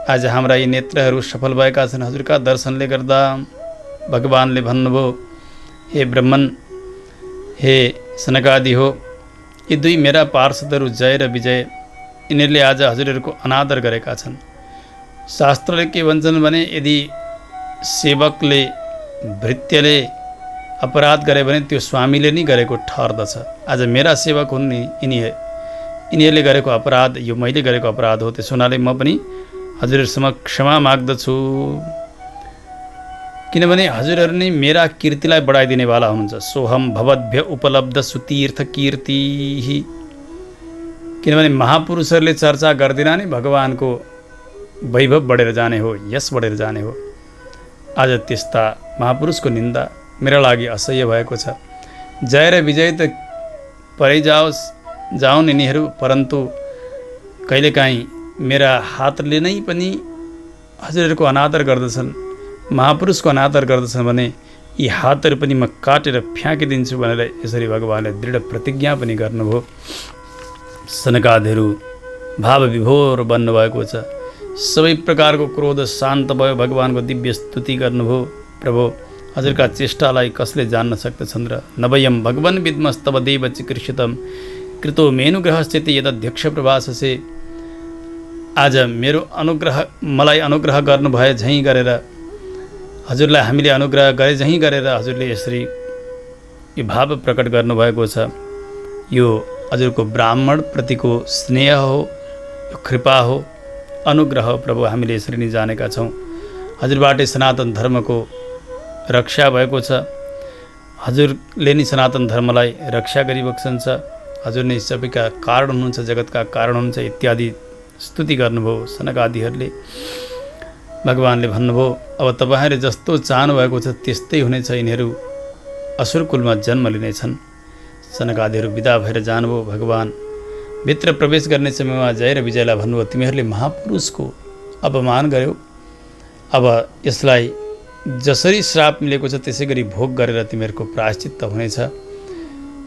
S2: आज हाम्रा यी नेत्रहरू सफल भएका छन् हजुरका दर्शनले गर्दा। भगवानले भन्नुभयो, हे ब्रह्मन, हे सनकादि हो, यी 2 मेरा पार्षदहरू जय र विजय, यिनीहरूले आज हजुरहरूको अनादर गरेका छन्। शास्त्रले के भन्छन् भने, यदि सेवकले, भृत्यले अपराध गरे भने त्यो स्वामीले नै गरेको ठहर्दछ। आज मेरा सेवक हुन् नि यिनीहरूले गरेको अपराध, यो मैले गरेको अपराध हो। त्यसो हुनाले म पनि हजुरहरूसँग क्षमा माग्दछु, किनभने हजुरहरू नै मेरा कीर्तिलाई बढाइदिनेवाला हुनुहुन्छ। सोहम भवद्भ्य उपलब्ध सुतीर्थ कीर्ति। किनभने महापुरुषहरूले चर्चा गर्दिन नि भगवानको वैभव बढेर जाने हो, यश बढेर जाने हो। आज त्यस्ता महापुरुषको निन्दा मेरा लागि असह्य भएको छ। जय र विजय त परै जाउन् यिनीहरू, परन्तु कहिलेकाहीँ मेरा हातले नै पनि हजुरहरूको अनादर गर्दछन्, महापुरुषको अनादर गर्दछन् भने यी हातहरू पनि म काटेर फ्याँकिदिन्छु भनेर यसरी भगवानले दृढ प्रतिज्ञा पनि गर्नुभयो। सनकादिहरू भावविभोर बन्नुभएको छ। सबै प्रकारको क्रोध शान्त भयो। भगवानको दिव्य स्तुति गर्नुभयो। प्रभु हजुरका चेष्टालाई कसले जान्न सक्दछन् र? नवयम भगवन् विद्मस्तव देव चिकीर्षितम कृतो मेनुग्रहश्चेति यदध्यक्ष प्रभाससे। आज मेरो अनुग्रह, मलाई अनुग्रह गर्नुभए झैँ गरेर, हजुरलाई हामीले अनुग्रह गरे झैँ गरेर हजुरले यसरी यो भाव प्रकट गर्नुभएको छ। यो हजुरको ब्राह्मण प्रतिको स्नेह हो, यो कृपा हो, अनुग्रह हो प्रभु। हामीले यसरी नै जानेका छौँ। हजुरबाटै सनातन धर्मको रक्षा भएको छ। हजुरले नै सनातन धर्मलाई रक्षा गरिबक्सन्छ। हजुर नै सबैका कारण हुनुहुन्छ, जगतका कारण हुनुहुन्छ इत्यादि स्तुति गर्नुभयो सनकादिहरूले। भगवानले भन्नुभयो अब तपाईँहरूले जस्तो चाहनुभएको छ त्यस्तै हुनेछ, यिनीहरू असुर कुलमा जन्म लिनेछन्। सनकादिहरू विदा भएर जानुभयो। भगवान भित्र प्रवेश गर्ने समयमा जय र विजयलाई भन्नुभयो तिमीहरूले महापुरुषको अपमान गर्यौ, अब यसलाई जसरी श्राप मिलेको छ त्यसै गरी भोग गरेर तिमीहरूको प्रायश्चित्त हुनेछ।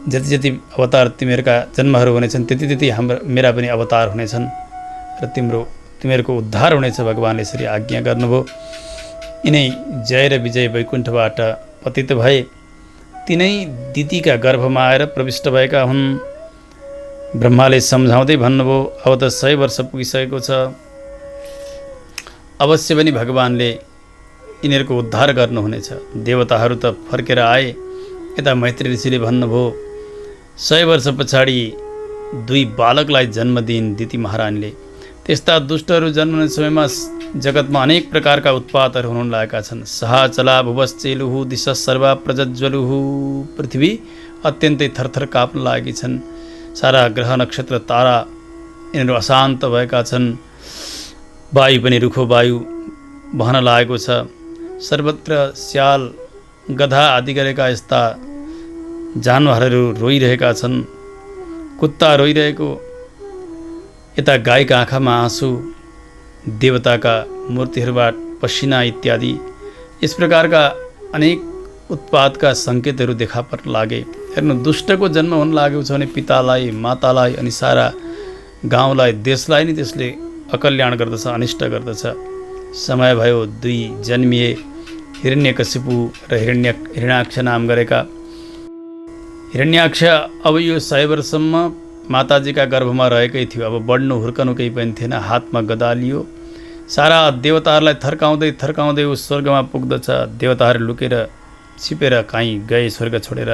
S2: जति जति अवतार तिमीहरूका जन्महरू हुनेछन् त्यति त्यति मेरा पनि अवतार हुनेछन् र तिमीहरूको उद्धार हुनेछ। भगवानले यसरी आज्ञा गर्नुभयो। यिनै जय र विजय वैकुण्ठबाट पतित भए, तिनै दितिका गर्भमा आएर प्रविष्ट भएका हुन्। ब्रह्माले सम्झाउँदै भन्नुभयो अब त 100 वर्ष पुगिसकेको छ, अवश्य पनि भगवानले यिनीहरूको उद्धार गर्नुहुनेछ। देवताहरू त फर्केर आए। यता मैत्री ऋषिले भन्नुभयो 100 वर्ष पछाडि 2 बालकलाई जन्म दिइन् दिति महारानीले। त्यस्ता दुष्टहरू जन्मने समयमा जगतमा अनेक प्रकारका उत्पातहरू हुन लागेका छन्। सहाचला भुवश्चेलुः दिशा सर्वा प्रज्वलुः। पृथ्वी अत्यन्तै थरथर काप्न लागेकी छन्। सारा ग्रह नक्षत्र तारा यिनीहरू अशान्त भएका छन्। वायु पनि रुखो वायु बहन लागेको छ। सर्वत्र स्याल गधा आदि गरेका यस्ता जानवरहरू रोइरहेका छन्। कुत्ता रोइरहेको, यता गाईका आँखामा आँसु, देवताका मूर्तिहरूबाट पसिना इत्यादि यस प्रकारका अनेक उत्पातका सङ्केतहरू देखा पर्न लागे। हेर्नु, दुष्टको जन्म हुन लागेको छ भने पितालाई, मातालाई अनि सारा गाउँलाई, देशलाई नै त्यसले अकल्याण गर्दछ, अनिष्ट गर्दछ। समय भयो 2 जन्मिए, हिरण्यकशिपु र हिरण्याक्ष नाम गरेका। हिरण्याक्ष अब यो 100 वर्षसम्म माताजीका गर्भमा रहेकै थियो। अब बढ्नु हुर्कनु केही पनि थिएन। हातमा गदा लियो। सारा देवताहरूलाई थर्काउँदै थर्काउँदै ऊ स्वर्गमा पुग्दछ। देवताहरू लुकेर छिपेर कहीँ गए स्वर्ग छोडेर।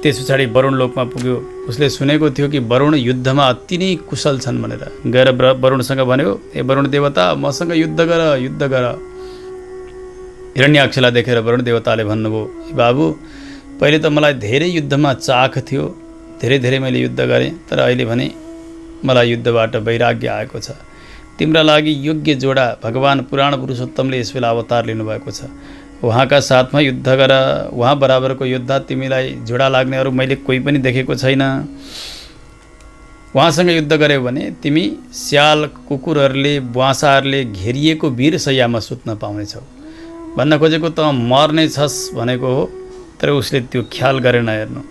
S2: त्यस पछाडि वरुण लोकमा पुग्यो। उसले सुनेको थियो कि वरुण युद्धमा अति नै कुशल छन् भनेर। गएर वरुणसँग भन्यो, ए वरुण देवता, मसँग युद्ध गर, युद्ध गर। हिरण्याक्षलाई देखेर वरुण देवताले भन्नुभयो, बाबु पहिले त मलाई धेरै युद्धमा चाख थियो, धेरै मैले युद्ध गरेँ, तर अहिले भने मलाई युद्धबाट वैराग्य आएको छ। तिम्रा लागि योग्य जोडा भगवान पुराण पुरुषोत्तमले यस बेला अवतार लिनुभएको छ। उहाँका साथमा युद्ध गर। उहाँ बराबरको योद्धा तिमीलाई जोडा लाग्ने अरू मैले कोही पनि देखेको छैन। उहाँसँग युद्ध गर्यौ भने तिमी स्याल, कुकुरहरूले, बुवासाहरूले घेरिएको वीर शैयामा सुत्न पाउनेछौ। भन्न खोजेको त मर्ने छस् भनेको हो, तर उसले त्यो ख्याल गरेन। हेर्नु,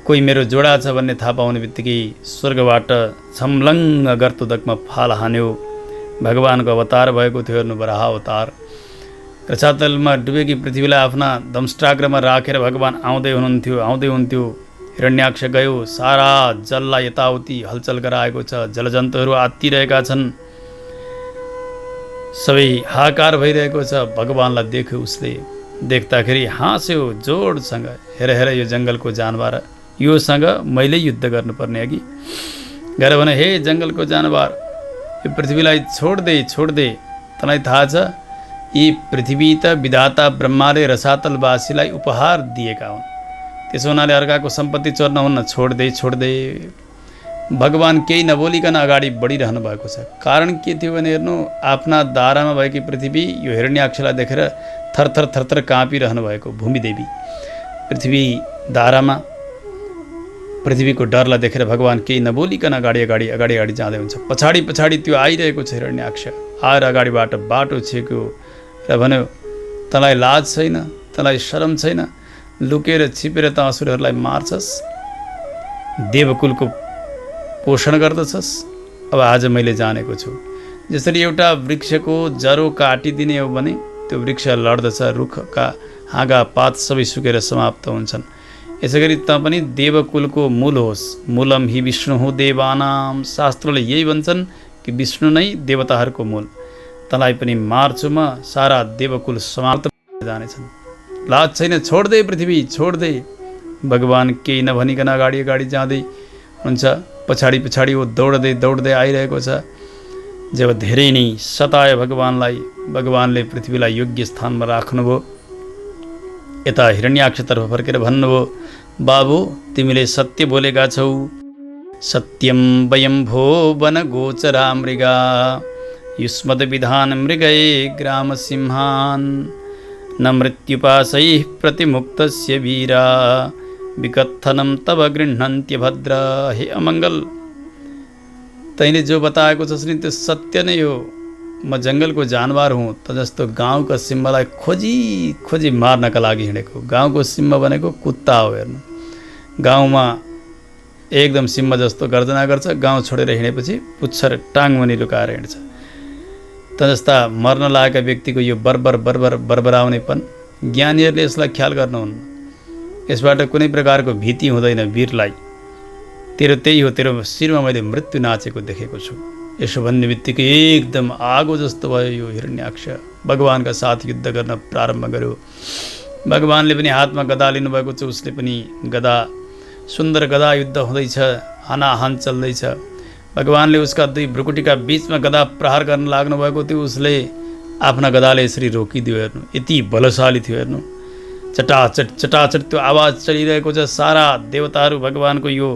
S2: कोही मेरो जोडा छ भन्ने थाहा पाउने बित्तिकै स्वर्गबाट छम्लङ्ग गर्तोदकमा फाल हान्यो। भगवानको अवतार भएको थियो। हेर्नु, वराह अवतार। रसातलमा डुबेकी पृथ्वीलाई आफ्ना दंष्ट्राग्रमा राखेर भगवान आउँदै हुनुहुन्थ्यो। हिरण्याक्ष गयो। सारा जललाई यताउति हलचल गराएको छ। जलजन्तुहरू आत्तिरहेका छन्। सबै हाहाकार भइरहेको छ। भगवानलाई देख्यो उसले। देख्दाखेरि हाँस्यो जोडसँग, हेर हेर यो जङ्गलको जानवर, योसँग मैले युद्ध गर्नुपर्ने अघि गएर भने, हे जङ्गलको जानवर, यो पृथ्वीलाई छोड्दे। तँलाई थाहा छ यी पृथ्वी त विधाता ब्रह्माले रसातलवासीलाई उपहार दिएका हुन्। त्यसो हुनाले अर्काको सम्पत्ति चोर्न हुन्न। छोड्दे। भगवान केही नबोलिकन अगाडि बढिरहनु भएको छ। कारण के थियो भने हेर्नु, आफ्ना दारामा भएकी पृथ्वी यो हिरण्याक्षलाई देखेर थरथर काँपिरहनु भएको भूमिदेवी पृथ्वी दारामा। पृथ्वीको डरलाई देखेर भगवान केही नबोलिकन अगाडि जाँदै हुन्छ। पछाडि त्यो आइरहेको छ हिरण्याक्ष। आएर अगाडिबाट बाटो छेक्यो र भन्यो, तँलाई लाज छैन, तँलाई शरम छैन, लुकेर छिपेर त असुरहरूलाई मार्छस्, देवकुलको पोषण गर्दछस्। अब आज मैले जानेको छु, जसरी एउटा वृक्षको जरो काटिदिने हो भने त्यो वृक्ष लड्दछ, रुखका हाँगा पात सबै सुकेर समाप्त हुन्छन्। यसै गरी त पनि देवकुलको मूल होस्। मूलम हि विष्णु हो देवानाम, शास्त्रले यही भन्छन् कि विष्णु नै देवताहरूको मूल। तँलाई पनि मार्छु म, सारा देवकुल समाप्त जानेछन्। लाज छैन, छोड्दे पृथ्वी छोड्दे। भगवान केही नभनिकन अगाडि अगाडि जाँदै हुन्छ, पछाडि पछाडि वो दौड्दै दौड्दै आइरहेको छ। जब धेरै नै सतायो भगवानलाई, भगवानले पृथ्वीलाई योग्य स्थानमा राख्नुभयो। यता हिरण्याक्षतर्फ फर्केर भन्नुभयो, बाबु तिमीले सत्य बोलेका छौ। सत्यम वयं भो वन गोचरा मृगा, युष्मद विधान मृगये ग्राम सिंहान, न मृत्युपाशैः प्रतिमुक्तस्य वीरा, विकथनम तब गृह्णन्त्य भद्र। हे अमङ्गल, तैँले जो बताएको छस् नि त्यो सत्य नै हो। म जङ्गलको जानवर हुँ, त जस्तो गाउँका सिंहलाई खोजी खोजी मार्नका लागि हिँडेको। गाउँको सिंह भनेको कुत्ता हो। हेर्नु, गाउँमा एकदम सिंह जस्तो गर्जना गर्छ, गाउँ छोडेर हिँडेपछि पुच्छर टाङमुनि लुकाएर हिँड्छ। त जस्ता मर्न लागेका व्यक्तिको यो बर्बर बर्बर बर्बराउनेपन, ज्ञानीहरूले यसलाई ख्याल गर्नुहुन्न। यसबाट कुनै प्रकारको भीति हुँदैन वीरलाई। तेरो त्यही हो, तेरो शिरमा मैले मृत्यु नाचेको देखेको छु। यसो भन्ने बित्तिकै एकदम आगो जस्तो भयो यो हिरण्याक्ष। भगवानका साथ युद्ध गर्न प्रारम्भ गर्यो। भगवानले पनि हातमा गदा लिनुभएको छ, उसले पनि गदा, सुन्दर गदा युद्ध हुँदैछ, हानाहान चल्दैछ। भगवानले उसका दुई भ्रुकुटीका बीचमा गदा प्रहार गर्न लाग्नु भएको थियो, उसले आफ्ना गदाले यसरी रोकिदियो। हेर्नु, यति बलशाली थियो। हेर्नु, चटाचट चटाचट त्यो आवाज चलिरहेको छ। सारा देवताहरू भगवानको यो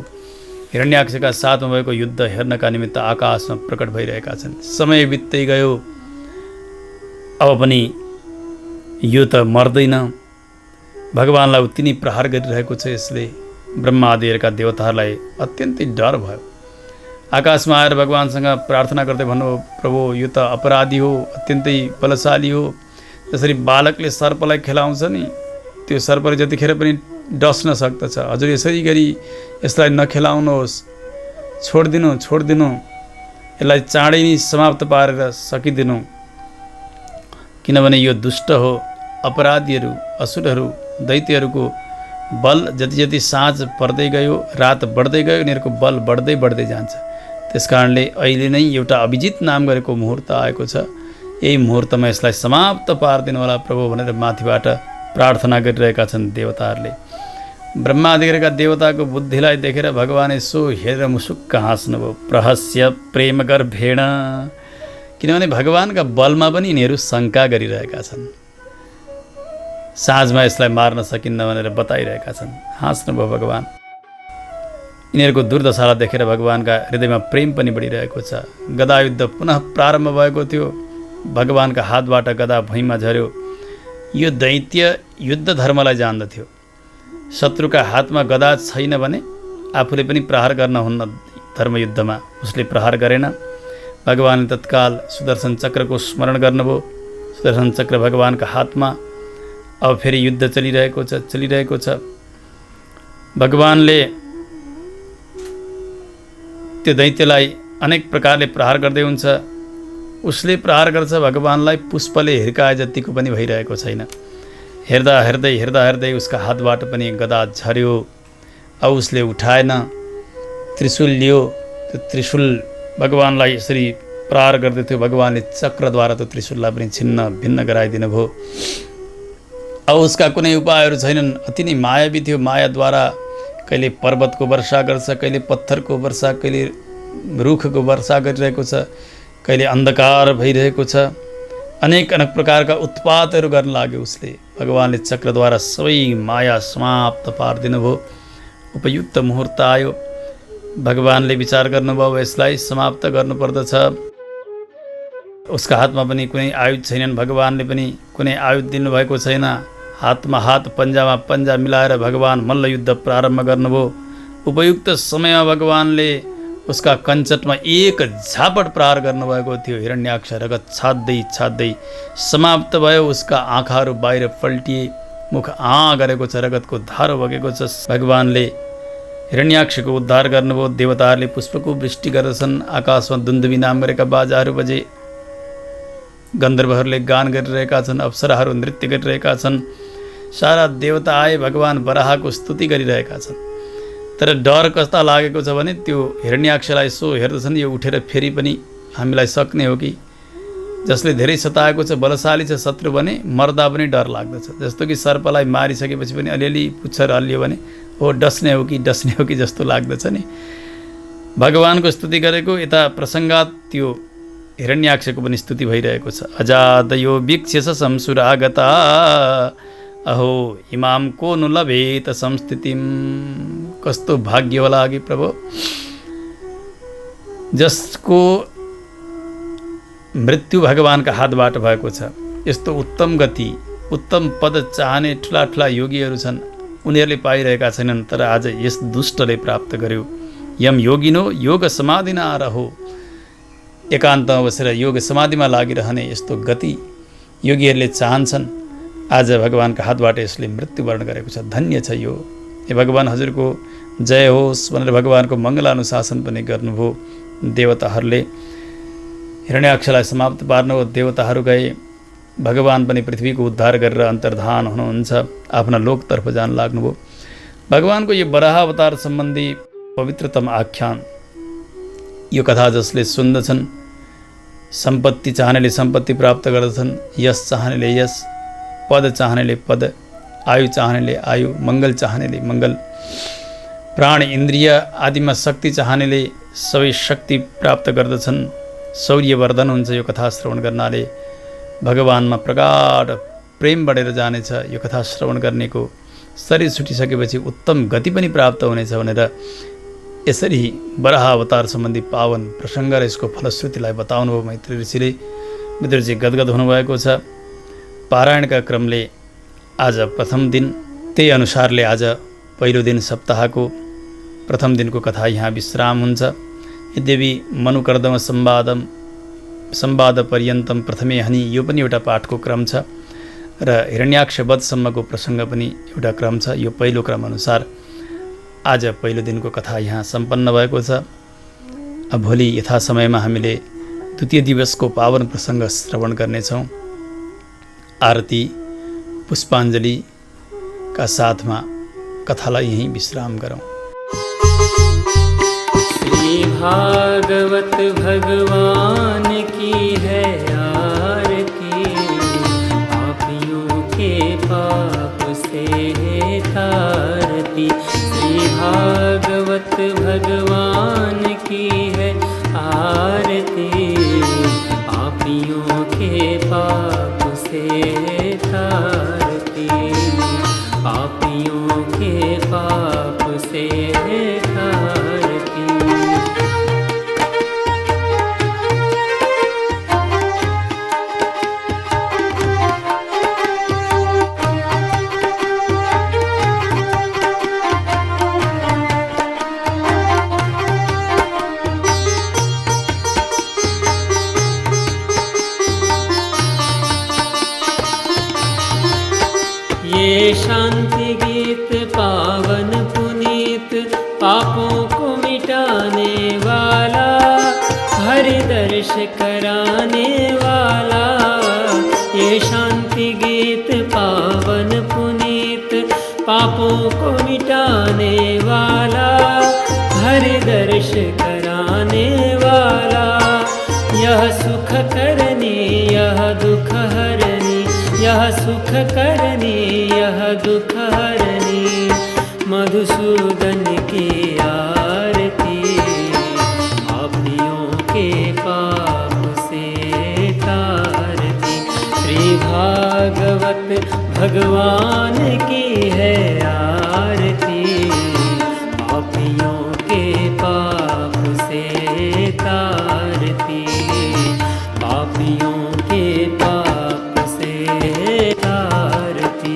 S2: हिरण्याक्षका साथमा भएको युद्ध हेर्नका निमित्त आकाशमा प्रकट भइरहेका छन्। समय बित्दै गयो, अब पनि यो त मर्दैन। भगवानलाई उति नै प्रहार गरिरहेको छ यसले। ब्रह्मादिहरूका देवताहरूलाई अत्यन्तै डर भयो। आकाशमा आएर भगवानसँग प्रार्थना गर्दै भन्नुभयो, प्रभु यो त अपराधी हो, अत्यन्तै बलशाली हो। जसरी बालकले सर्पलाई खेलाउँछ नि, त्यो सर्पले जतिखेर पनि डस्न सक्दछ। हजुर यसरी गरी यसलाई नखेलाउनुहोस्, छोडिदिनु छोडिदिनु, यसलाई चाँडै नै समाप्त पारेर सकिदिनु, किनभने यो दुष्ट हो। अपराधीहरू, असुरहरू, दैत्यहरूको बल जति जति साँझ पर्दै गयो, रात बढ्दै गयो, यिनीहरूको बल बढ्दै बढ्दै जान्छ। त्यसकारणले अहिले नै एउटा अभिजित नाम गरेको मुहुर्त आएको छ। यही मुहुर्तमा यसलाई समाप्त पारिदिनु होला प्रभु भनेर माथिबाट प्रार्थना गरिरहेका छन् देवताहरूले। ब्रह्मादिका देवताको बुद्धिलाई देखेर भगवान यसो हेरेर मुसुक्क हाँस्नुभयो, प्रहस्य प्रेम गर्भेण। किनभने भगवानका बलमा पनि यिनीहरू शङ्का गरिरहेका छन्। साँझमा यसलाई मार्न सकिन्न भनेर बताइरहेका छन्। हाँस्नुभयो भगवान। यिनीहरूको दुर्दशालाई देखेर भगवानका हृदयमा प्रेम पनि बढिरहेको छ। गदायुद्ध पुनः प्रारम्भ भएको थियो। भगवानका हातबाट गदा भुइँमा झर्यो। यो दैत्य युद्ध धर्मलाई जान्दथ्यो। शत्रुका हातमा गदा छैन भने आफूले पनि प्रहार गर्न हुन्न धर्मयुद्धमा। उसले प्रहार गरेन। भगवानले तत्काल सुदर्शन चक्रको स्मरण गर्नुभयो। सुदर्शन चक्र भगवानका हातमा। अब फेरि युद्ध चलिरहेको छ। भगवानले त्यो दैत्यलाई अनेक प्रकारले प्रहार गर्दै हुन्छ। उसले प्रहार गर्छ, भगवानलाई पुष्पले हिर्काए जतिको पनि भइरहेको छैन। हेर्दा हेर्दै हेर्दा हेर्दै उसका हातबाट पनि गदा झर्यो। अब उसले उठाएन, त्रिशूल लियो। त्यो त्रिशूल भगवानलाई यसरी प्रहार गर्दै थियो। भगवानले चक्रद्वारा त्यो त्रिशूललाई पनि छिन्न भिन्न गराइदिनु भयो। अब उसका कुनै उपायहरू छैनन्। अति नै मायावी थियो। मायाद्वारा कहिले पर्वतको वर्षा गर्छ, कहिले पत्थरको वर्षा, कहिले रुखको वर्षा गरिरहेको छ, कहिले अन्धकार भइरहेको छ। अनेक प्रकारका उत्पातहरू गर्न लाग्यो उसले। भगवानले चक्रद्वारा सबै माया समाप्त पारिदिनु भयो। उपयुक्त मुहुर्त आयो। भगवानले विचार गर्नुभयो, यसलाई समाप्त गर्नुपर्दछ। उसका हातमा पनि कुनै आयुध छैनन्। भगवानले पनि कुनै आयुध दिनुभएको छैन। हातमा हात, पन्जामा पन्जा मिलाएर भगवान मल्लयुद्ध प्रारम्भ गर्नुभयो। उपयुक्त समयमा भगवानले उसका कञ्चटमा एक झापट प्रहार गर्नुभएको थियो। हिरण्याक्ष रगत छाड्दै छाड्दै समाप्त भयो। उसका आँखाहरू बाहिर पल्टिए, मुख गरेको छ, रगतको धारो बगेको छ। भगवानले हिरण्याक्षको उद्धार गर्नुभयो। देवताहरूले पुष्पको वृष्टि गर्दछन्। आकाशमा दुन्दुभी नाम गरेका बाजाहरू बजे। गन्धर्वहरूले गान गरिरहेका छन्, अप्सराहरू नृत्य गरिरहेका छन्, सारा देवता आए भगवान वराहको स्तुति गरिरहेका छन्। तर डर कस्ता लागेको छ भने त्यो हिरण्याक्षलाई यसो हेर्दछन्, यो उठेर फेरि पनि हामीलाई सक्ने हो कि, जसले धेरै सताएको छ, बलशाली छ, शत्रु भने मर्दा पनि डर लाग्दछ। जस्तो कि सर्पलाई मारिसकेपछि पनि अलिअलि पुच्छर हल्लियो भने हो डस्ने हो कि जस्तो लाग्दछ नि। भगवानको स्तुति गरेको यता प्रसङ्गात त्यो हिरण्याक्षको पनि स्तुति भइरहेको छ। अजादयो वीक्ष्यस संसुरागता अहो इमाम को नु लभेत संस्थितिम। कस्तो भाग्य होला कि प्रभु, जसको मृत्यु भगवानका हातबाट भएको छ। यस्तो उत्तम गति, उत्तम पद चाहने ठुला ठुला योगीहरू छन्, उनीहरूले पाइरहेका छैनन्, तर आज यस दुष्टले प्राप्त गर्यो। यम योगिनो योग समाधि नरहो, एकान्तमा बसेर योग समाधिमा लागिरहने यस्तो गति योगीहरूले चाहन्छन्। आज भगवानका हातबाट यसले मृत्युवरण गरेको छ। धन्य छ यो। हे भगवान, हजुरको जय होस् भनेर भगवानको मङ्गलानुशासन पनि गर्नुभयो। देवताहरूले हिरण्याक्षलाई समाप्त पार्नुभयो। देवताहरू गए, भगवान पनि पृथ्वीको उद्धार गरेर अन्तर्धान हुनुहुन्छ, आफ्ना लोकतर्फ जान लाग्नुभयो। भगवानको यो वराह अवतार सम्बन्धी पवित्रतम आख्यान, यो कथा जसले सुन्दछन्, सम्पत्ति चाहनेले सम्पत्ति प्राप्त गर्दछन्, यश चाहनेले यश, पद चाहनेले पद, आयु चाहनेले आयु, मङ्गल चाहनेले मङ्गल, प्राण इन्द्रिय आदिमा शक्ति चाहनेले सबै शक्ति प्राप्त गर्दछन्। शौर्यवर्धन हुन्छ यो कथा श्रवण गर्नाले। भगवानमा प्रगाढ प्रेम बढेर जानेछ यो कथा श्रवण गर्नेको। शरीर छुटिसकेपछि उत्तम गति पनि प्राप्त हुनेछ भनेर यसरी वराह अवतार सम्बन्धी पावन प्रसङ्ग र यसको फलश्रुतिलाई बताउनुभयो मैत्री ऋषिले। मित्रजी गदगद हुनुभएको छ। पारायणका क्रमले आज प्रथम दिन, त्यही अनुसारले आज पहिलो दिन सप्ताहको प्रथम दिनको कथा यहाँ विश्राम हुन्छ। यद्यपि मनुकर्दम संवाद पर्यन्तम प्रथमे हनि, यो पनि एउटा पाठको क्रम छ र हिरण्याक्ष वधसम्मको प्रसङ्ग पनि एउटा क्रम छ। यो पहिलो क्रम अनुसार आज पहिलो दिनको कथा यहाँ सम्पन्न भएको छ। अब भोलि यथा समयमा हामीले द्वितीय दिवसको पावन प्रसङ्ग श्रवण गर्नेछौँ। आरती पुष्पाञ्जलीका साथमा कथालाई यहीं विश्राम गरौँ।
S1: श्री भागवत भगवान की है आरती, पापियों के पाप से है तारती। श्री भागवत भगवान की है आरती, पापियों के पाप से तारती, पापियों के पाप से तारती। ये शांति गीत पावन पुनीत, पापों को मिटाने वाला, हरि दर्श कराने वाला। ये शांति गीत पावन पुनीत, पापों को मिटाने वाला, हरि दर्श कराने वाला। यह सुख करनी यह दुख हरनी, यह सुख करनी यह दुख हरनी, मधुसूदन की आरती, पापियों के पाप से तारती। श्री भागवत भगवान की है आरती, पापियों के पाप से तारती, पापियों के पाप से तारती।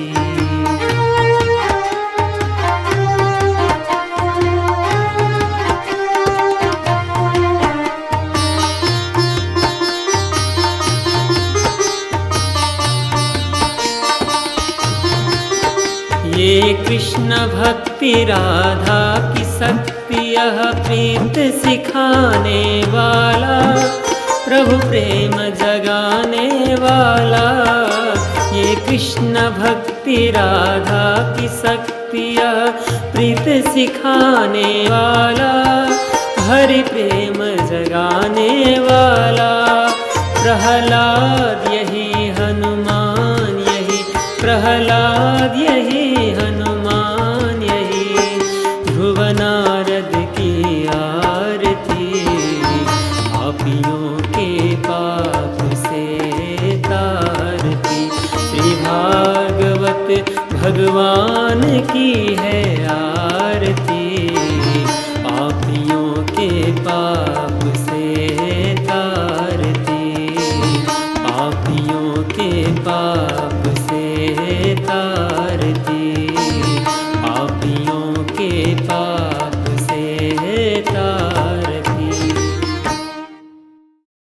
S1: ये कृष्ण भक्ति राधा की शक्ति, यह प्रीत सिखाने वाला, प्रभु प्रेम जगाने वाला, ये कृष्ण भक्ति राधा की शक्तियाँ प्रीत सिखाने वाला, हरि प्रेम जगाने वाला। प्रहलाद यही हनुमान यही, प्रहलाद यही हनुमान यही, ध्रुव नारद की आरती, पापियों के पाप से तारती। श्री भागवत भगवान की है